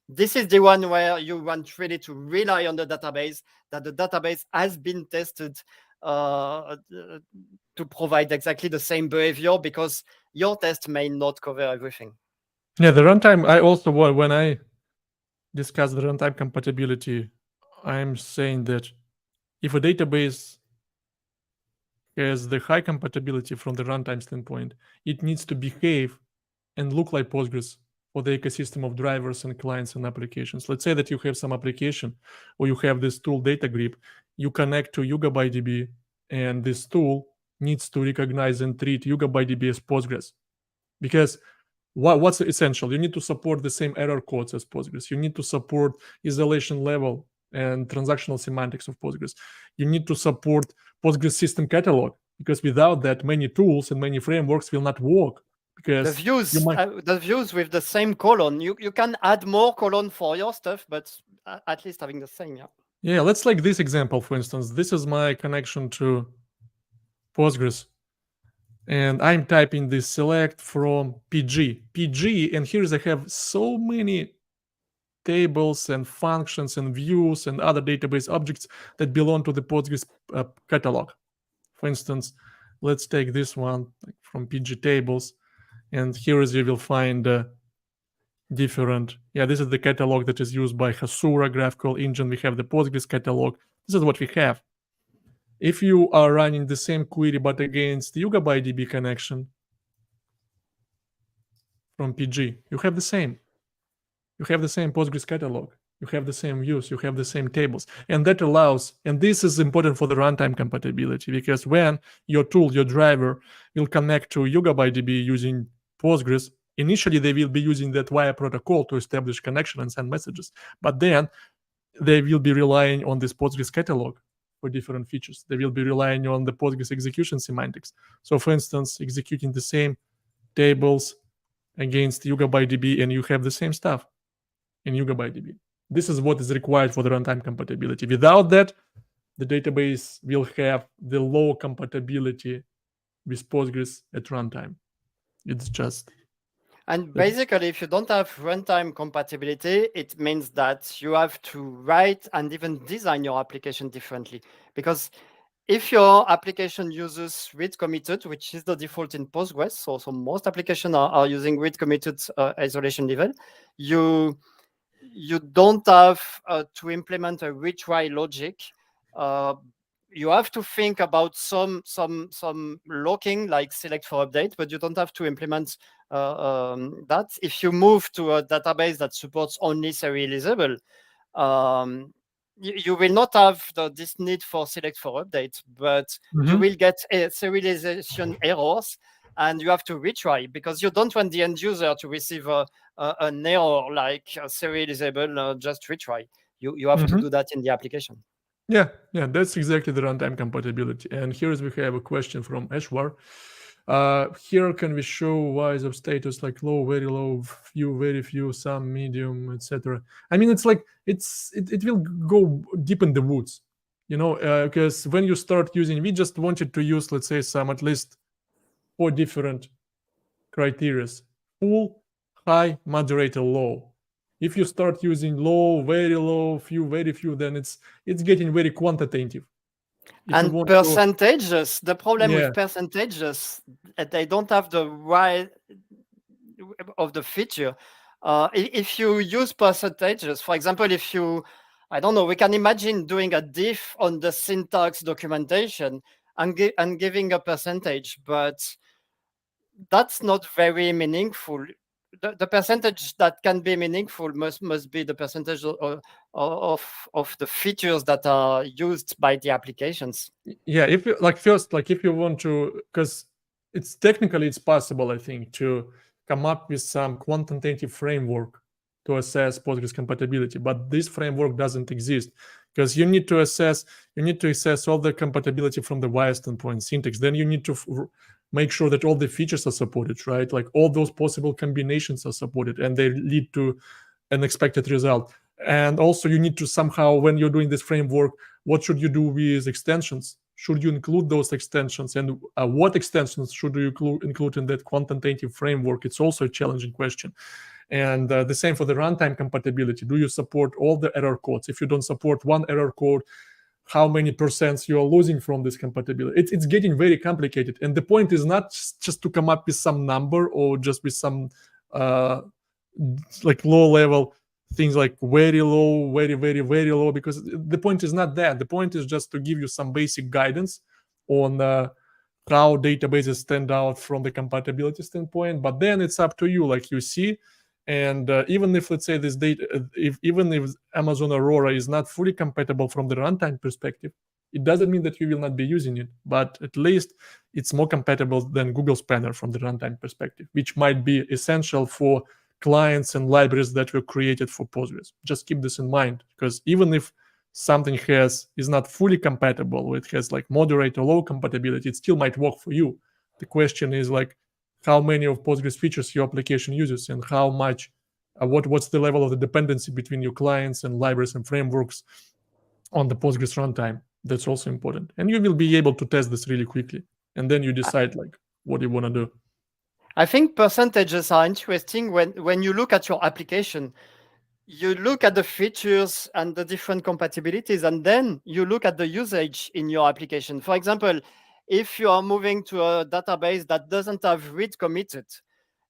this is the one where you want really to rely on the database, that the database has been tested to provide exactly the same behavior, because your test may not cover everything. Yeah, the runtime, I also, when I discuss the runtime compatibility, I'm saying that if a database has the high compatibility from the runtime standpoint, it needs to behave and look like Postgres for the ecosystem of drivers and clients and applications. Let's say that you have some application or you have this tool data grip, you connect to YugabyteDB, and this tool needs to recognize and treat YugabyteDB as Postgres. Because what's essential? You need to support the same error codes as Postgres. You need to support isolation level and transactional semantics of Postgres. You need to support Postgres system catalog, because without that, many tools and many frameworks will not work. Because the views with the same colon, you can add more colon for your stuff, but at least having the same. Yeah, let's take this example, for instance. This is my connection to Postgres, and I'm typing this select from PG, and here I have so many tables and functions and views and other database objects that belong to the Postgres catalog. For instance, let's take this one from PG tables, and here you will find different. This is the catalog that is used by Hasura graphical engine. We have the Postgres catalog. This is what we have. If you are running the same query but against the YugabyteDB connection from PG, you have the same. You have the same Postgres catalog. You have the same views. You have the same tables. And that allows, and this is important for the runtime compatibility, because when your tool, your driver, will connect to YugabyteDB using Postgres, initially they will be using that via protocol to establish connection and send messages. But then they will be relying on this Postgres catalog for different features. They will be relying on the Postgres execution semantics. So for instance, executing the same tables against YugabyteDB, and you have the same stuff in YugabyteDB. This is what is required for the runtime compatibility. Without that, the database will have the low compatibility with Postgres at runtime. It's just... And basically, if you don't have runtime compatibility, it means that you have to write and even design your application differently. Because if your application uses read committed, which is the default in Postgres, so most applications are using read committed isolation level, you don't have to implement a retry logic. You have to think about some locking, like select for update, but you don't have to implement that. If you move to a database that supports only serializable, you will not have this need for select for update, but you will get serialization errors, and you have to retry, because you don't want the end user to receive an error like serializable, just retry. You have to do that in the application. Yeah, that's exactly the runtime compatibility. And here we have a question from Ashwar. Here can we show wise of status like low, very low, few, very few, some, medium, etc. I mean, it's like it will go deep in the woods, because when you start using, we just wanted to use, let's say, some at least 4 different criteria: full, high, moderate, or low. If you start using low, very low, few, very few, then it's getting very quantitative. And percentages, the problem with percentages, they don't have the right of the feature. If you use percentages, for example, if you, I don't know, we can imagine doing a diff on the syntax documentation and giving a percentage, but that's not very meaningful. The percentage that can be meaningful must be the percentage of the features that are used by the applications. Yeah, if you if you want to, because it's technically it's possible, I think, to come up with some quantitative framework to assess Postgres compatibility, but this framework doesn't exist because you need to assess all the compatibility from the wire standpoint, syntax. Then you need to make sure that all the features are supported, right? Like all those possible combinations are supported and they lead to an expected result. And also you need to somehow, when you're doing this framework, what should you do with extensions? Should you include those extensions, and what extensions should you include in that quantitative framework? It's also a challenging question. And the same for the runtime compatibility. Do you support all the error codes? If you don't support one error code, how many percents you are losing from this compatibility? It's getting very complicated. And the point is not just to come up with some number or just with some like low level things, like very low, very low, because the point is not that. The point is just to give you some basic guidance on how databases stand out from the compatibility standpoint. But then it's up to you, like you see. And even if, let's say, this data, even if Amazon Aurora is not fully compatible from the runtime perspective, it doesn't mean that you will not be using it, but at least it's more compatible than Google Spanner from the runtime perspective, which might be essential for clients and libraries that were created for Postgres. Just keep this in mind, because even if something is not fully compatible, or it has like moderate or low compatibility, it still might work for you. The question is like how many of Postgres features your application uses, and how much, what's the level of the dependency between your clients and libraries and frameworks on the Postgres runtime. That's also important. And you will be able to test this really quickly. And then you decide like what you want to do. I think percentages are interesting when you look at your application. You look at the features and the different compatibilities, and then you look at the usage in your application. For example, if you are moving to a database that doesn't have read committed,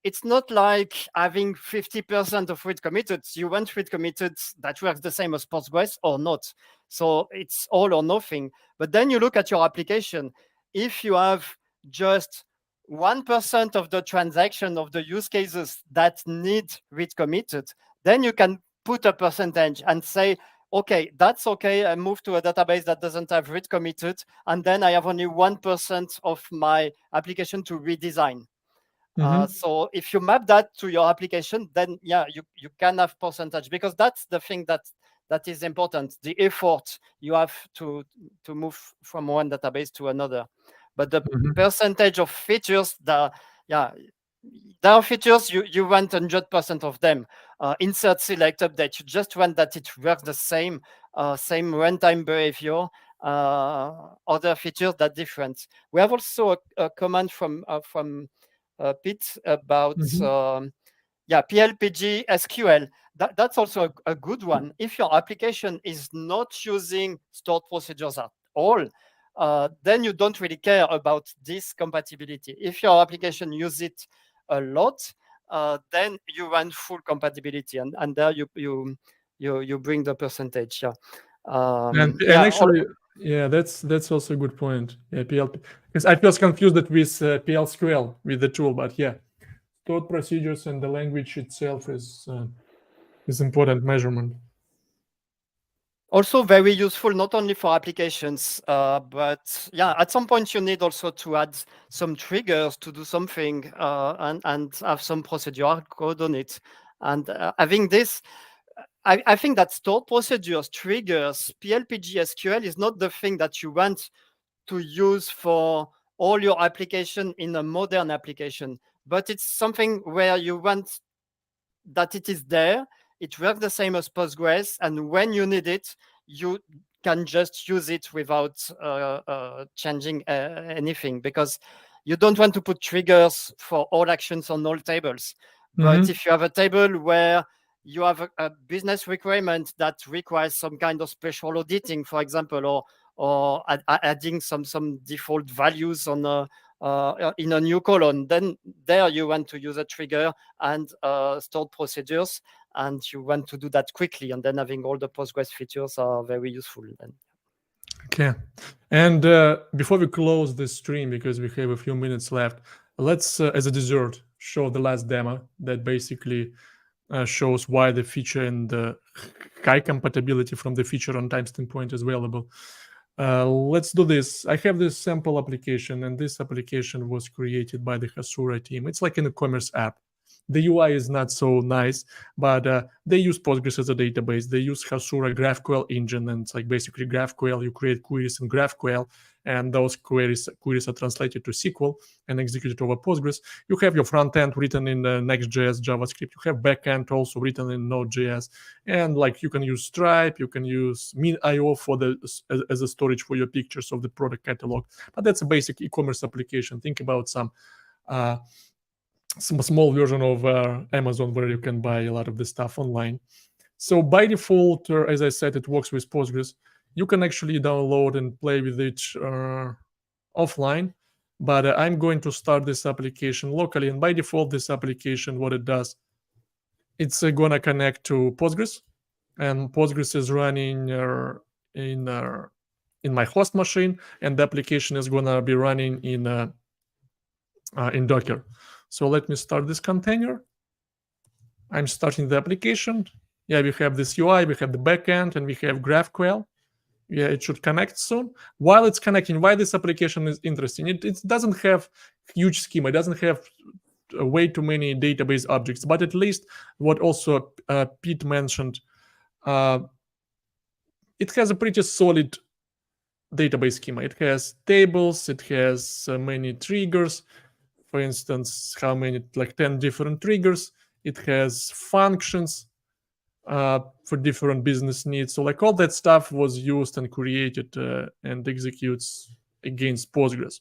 it's not like having 50% of read committed. You want read committed that works the same as Postgres or not. So it's all or nothing. But then you look at your application. If you have just 1% of the transaction of the use cases that need read committed, then you can put a percentage and say, okay, that's okay. I move to a database that doesn't have read committed, and then I have only 1% of my application to redesign. So if you map that to your application, then yeah, you can have percentage, because that's the thing that is important, the effort you have to move from one database to another. But the percentage of features, there are features you want 100% of them. Insert, select, update. You just want that it works the same runtime behavior. Other features that different. We have also a comment from Pete about PLPG SQL. That's also a good one. If your application is not using stored procedures at all, then you don't really care about this compatibility. If your application uses it a lot, then you want full compatibility, and there you bring the percentage. That's also a good point. Yeah, PLP, because I was confused with PLSQL with the tool, but yeah, stored procedures and the language itself is important measurement. Also very useful, not only for applications, but yeah, at some point you need also to add some triggers to do something and have some procedural code on it. And having this, I think that stored procedures, triggers, PLPG SQL is not the thing that you want to use for all your application in a modern application, but it's something where you want that it is there. It works the same as Postgres, and when you need it, you can just use it without changing anything, because you don't want to put triggers for all actions on all tables. But if you have a table where you have a business requirement that requires some kind of special auditing, for example, or adding some default values on in a new column. Then there you want to use a trigger and stored procedures, and you want to do that quickly. And then having all the Postgres features are very useful then. Okay. And before we close this stream, because we have a few minutes left, let's, as a dessert, show the last demo that basically shows why the feature and the high compatibility from the feature runtime standpoint is available. Let's do this. I have this sample application, and this application was created by the Hasura team. It's like an e-commerce app. The UI is not so nice, but they use Postgres as a database. They use Hasura GraphQL engine, and it's like basically GraphQL. You create queries in GraphQL, and those queries are translated to SQL and executed over Postgres. You have your front end written in Next.js, JavaScript. You have back end also written in Node.js, and like you can use Stripe, you can use Min.io for as a storage for your pictures of the product catalog. But that's a basic e-commerce application. Think about some small version of Amazon where you can buy a lot of the stuff online. So by default, as I said, it works with Postgres. You can actually download and play with it offline, but I'm going to start this application locally. And by default, this application, what it does, it's going to connect to Postgres, and Postgres is running in my host machine, and the application is going to be running in Docker. So let me start this container. I'm starting the application. Yeah, we have this UI, we have the backend, and we have GraphQL. Yeah, it should connect soon. While it's connecting, why this application is interesting? It doesn't have huge schema. It doesn't have way too many database objects, but at least what also Pete mentioned, it has a pretty solid database schema. It has tables, it has many triggers. For instance, how many, like 10 different triggers. It has functions for different business needs. So like all that stuff was used and created and executes against Postgres.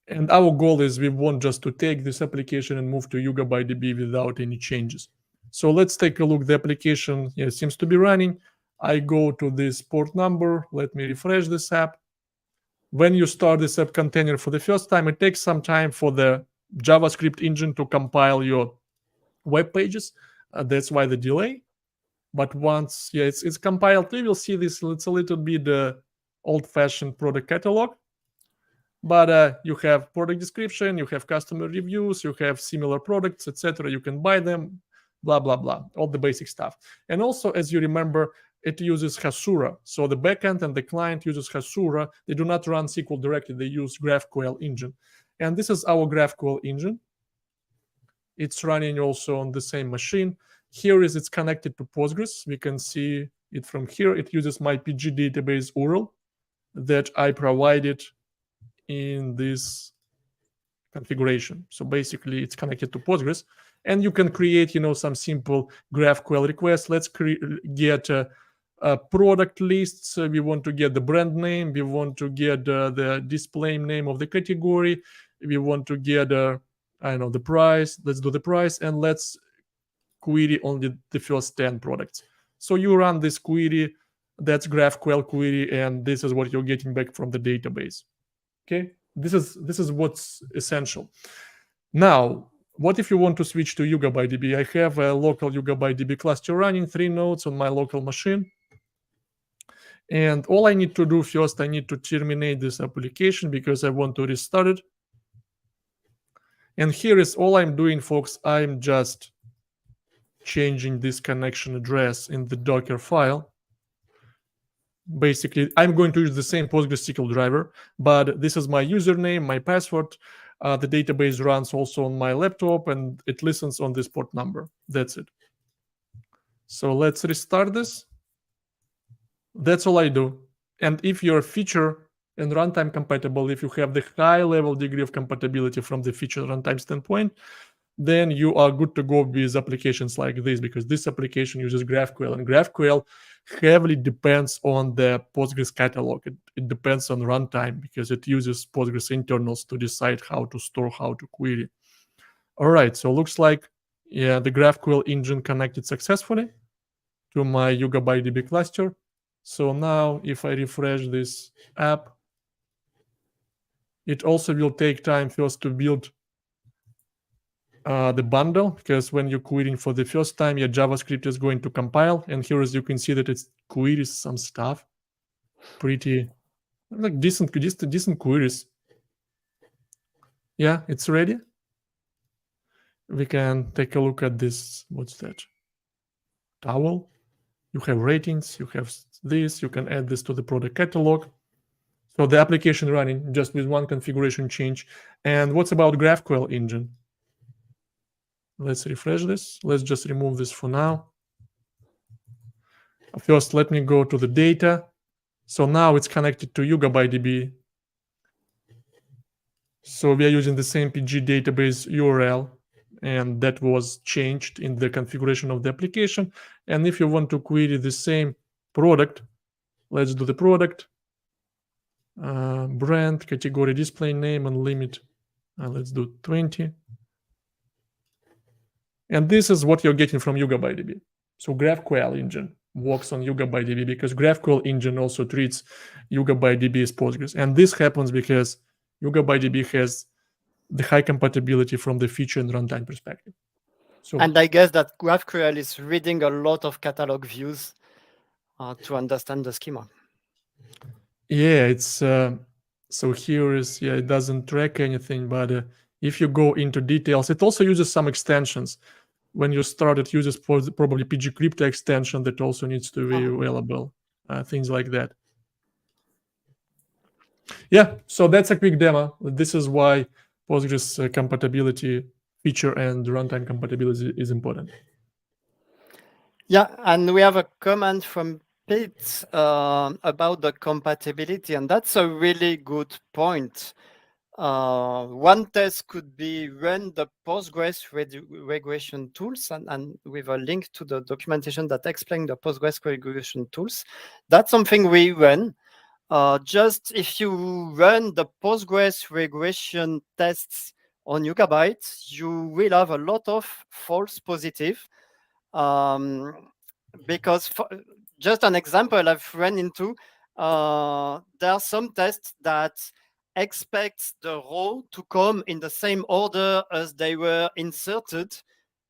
And our goal is we want just to take this application and move to YugabyteDB without any changes. So let's take a look. The application seems to be running. I go to this port number. Let me refresh this app. When you start this app container for the first time, it takes some time for the JavaScript engine to compile your web pages. That's why the delay. But once it's compiled, we will see this. It's a little bit old-fashioned product catalog. But you have product description, you have customer reviews, you have similar products, etc. You can buy them, blah, blah, blah, all the basic stuff. And also, as you remember, it uses Hasura. So the backend and the client uses Hasura. They do not run SQL directly. They use GraphQL engine. And this is our GraphQL engine. It's running also on the same machine. Here it's connected to Postgres. We can see it from here. It uses my PG database URL that I provided in this configuration. So basically, it's connected to Postgres. And you can create, some simple GraphQL requests. Let's get product lists. We want to get the brand name. We want to get the display name of the category. We want to get, the price. Let's do the price. And let's query only the first 10 products. So you run this query. That's GraphQL query. And this is what you're getting back from the database. Okay, this is what's essential. Now, what if you want to switch to YugabyteDB? I have a local YugabyteDB cluster running, 3 nodes on my local machine. And all I need to do first, I need to terminate this application because I want to restart it. And here is all I'm doing, folks. I'm just changing this connection address in the Docker file. Basically, I'm going to use the same PostgreSQL driver, but this is my username, my password. The database runs also on my laptop, and it listens on this port number. That's it. So let's restart this. That's all I do. And if you're feature and runtime compatible, if you have the high level degree of compatibility from the feature runtime standpoint, then you are good to go with applications like this, because this application uses GraphQL, and GraphQL heavily depends on the Postgres catalog. It depends on runtime because it uses Postgres internals to decide how to store, how to query. All right, so looks like, the GraphQL engine connected successfully to my YugabyteDB cluster. So now if I refresh this app, it also will take time first to build the bundle, because when you're querying for the first time, your JavaScript is going to compile. And here, as you can see, that it queries some stuff, pretty like decent queries. Yeah, it's ready. We can take a look at this. What's that? Towel. You have ratings. You have this. You can add this to the product catalog. So the application running just with one configuration change. And what's about GraphQL engine? Let's refresh this. Let's just remove this for now. First, let me go to the data. So now it's connected to YugabyteDB. So we are using the same PG database URL, and that was changed in the configuration of the application. And if you want to query the same product, let's do the product, brand, category, display name, and limit. Let's do 20. And this is what you're getting from YugabyteDB. So GraphQL engine works on YugabyteDB because GraphQL engine also treats YugabyteDB as Postgres. And this happens because YugabyteDB has the high compatibility from the feature and runtime perspective. So, and I guess that GraphQL is reading a lot of catalog views to understand the schema. Yeah, it's so here is, yeah, it doesn't track anything, but if you go into details, it also uses some extensions. When you start, it uses probably PG Crypto extension that also needs to be available, things like that. Yeah, so that's a quick demo. This is why Postgres compatibility feature and runtime compatibility is important. Yeah, and we have a comment from Pete about the compatibility, and that's a really good point. One test could be run the Postgres regression tools, and with a link to the documentation that explains the Postgres regression tools. That's something we run. Just if you run the Postgres regression tests on Yugabyte, you will have a lot of false positive. Because just an example I've run into, there are some tests that expect the row to come in the same order as they were inserted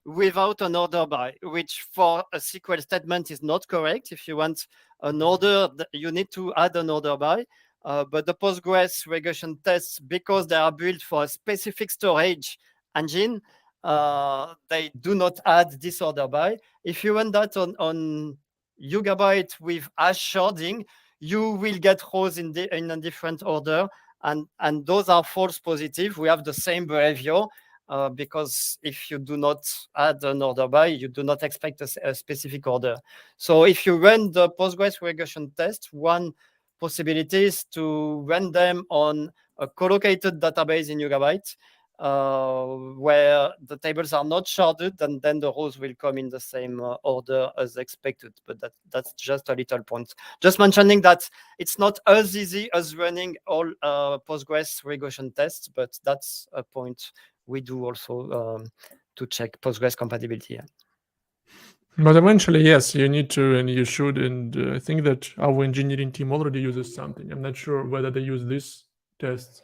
without an order by, which for a SQL statement is not correct. If you want an order, you need to add an order by. But the Postgres regression tests, because they are built for a specific storage engine, they do not add this order by. If you run that on Yugabyte with hash sharding, you will get rows in a different order, and those are false positive. We have the same behavior because if you do not add an order by, you do not expect a specific order. So if you run the Postgres regression test, one possibility is to run them on a collocated database in Yugabyte, where the tables are not sharded, and then the rows will come in the same order as expected. But that's just a little point. Just mentioning that it's not as easy as running all Postgres regression tests, but that's a point we do also to check Postgres compatibility. Yeah. But eventually, yes, you need to, and you should. And I think that our engineering team already uses something. I'm not sure whether they use these tests.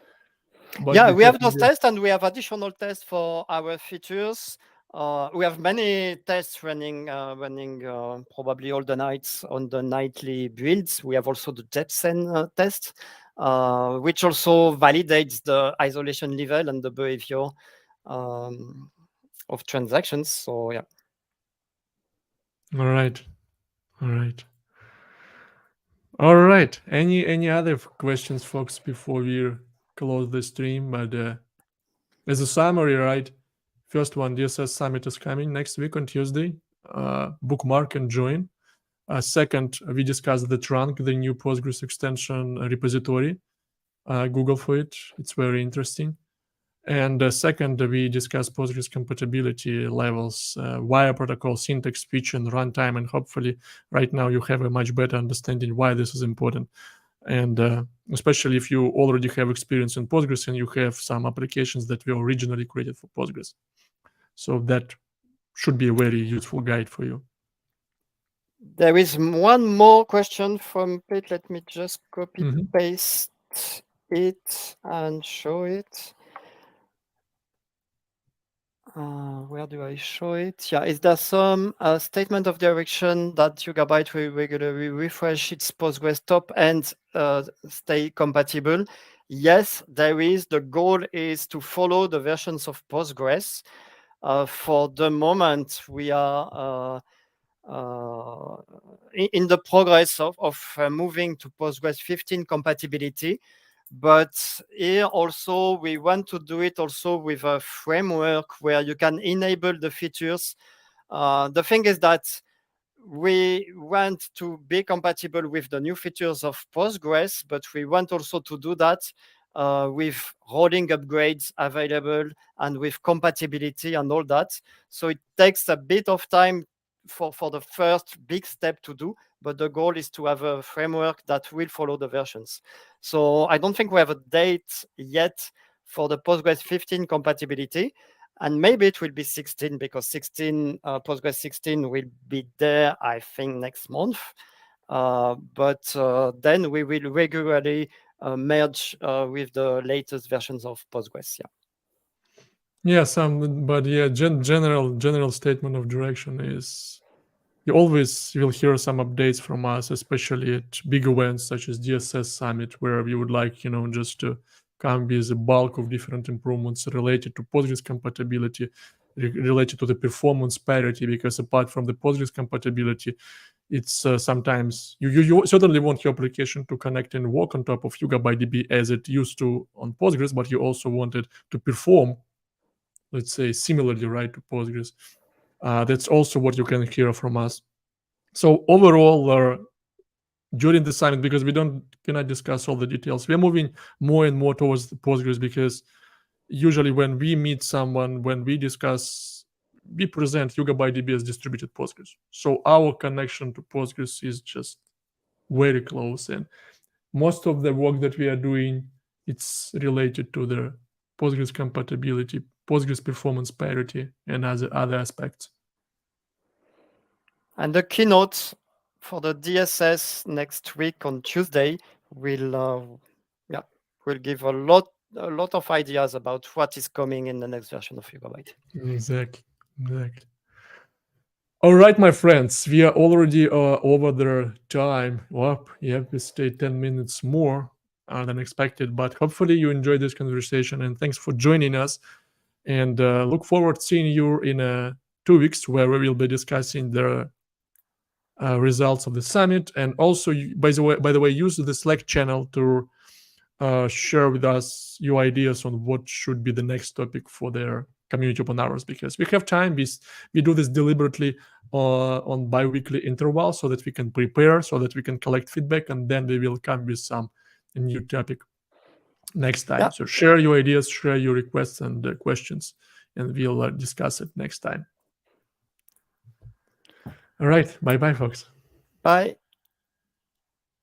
But yeah, we have those tests, and we have additional tests for our features. We have many tests running probably all the nights on the nightly builds. We have also the Jepsen test, which also validates the isolation level and the behavior of transactions. So yeah. All right. Any other questions, folks, before we close the stream? But as a summary, right? First one, DSS Summit is coming next week on Tuesday. Bookmark and join. Second, we discussed the trunk, the new Postgres extension repository. Google for it. It's very interesting. And second, we discussed Postgres compatibility levels, wire protocol, syntax, feature, and runtime. And hopefully right now you have a much better understanding why this is important. And especially if you already have experience in Postgres and you have some applications that were originally created for Postgres. So that should be a very useful guide for you. There is one more question from Pete. Let me just copy paste it and show it. Where do I show it? Yeah, is there some statement of direction that Yugabyte will regularly refresh its Postgres top and stay compatible? Yes, there is. The goal is to follow the versions of Postgres. For the moment, we are in the progress of moving to Postgres 15 compatibility. But here also, we want to do it also with a framework where you can enable the features. The thing is that we want to be compatible with the new features of Postgres, but we want also to do that with rolling upgrades available and with compatibility and all that. So it takes a bit of time for the first big step to do, but the goal is to have a framework that will follow the versions. So I don't think we have a date yet for the Postgres 15 compatibility. And maybe it will be 16 because Postgres 16 will be there, I think, next month. But then we will regularly merge with the latest versions of Postgres. Yeah, but yeah, general statement of direction is you always will hear some updates from us, especially at big events such as DSS Summit, where we would like, just to come with a bulk of different improvements related to Postgres compatibility, related to the performance parity, because apart from the Postgres compatibility, it's sometimes you certainly want your application to connect and work on top of YugabyteDB as it used to on Postgres, but you also want it to perform, let's say, similarly, right, to Postgres. That's also what you can hear from us. So overall, during the summit, because we cannot discuss all the details, we're moving more and more towards the Postgres, because usually when we meet someone, when we discuss, we present YugabyteDB as distributed Postgres. So our connection to Postgres is just very close, and most of the work that we are doing, it's related to the Postgres compatibility, Postgres performance parity, and other aspects. And the keynote for the DSS next week on Tuesday will give a lot of ideas about what is coming in the next version of Yugabyte. Exactly. All right, my friends, we are already over the time. Well, yeah, we stayed 10 minutes more than expected, but hopefully you enjoyed this conversation, and thanks for joining us. And look forward to seeing you in 2 weeks, where we will be discussing the results of the summit. And also, by the way, use the Slack channel to share with us your ideas on what should be the next topic for their community open hours, because we have time. We do this deliberately on bi-weekly intervals so that we can prepare, so that we can collect feedback, and then we will come with some new topic next time. So share your ideas, share your requests and questions, and we'll discuss it next time. All right. Bye-bye, folks. Bye.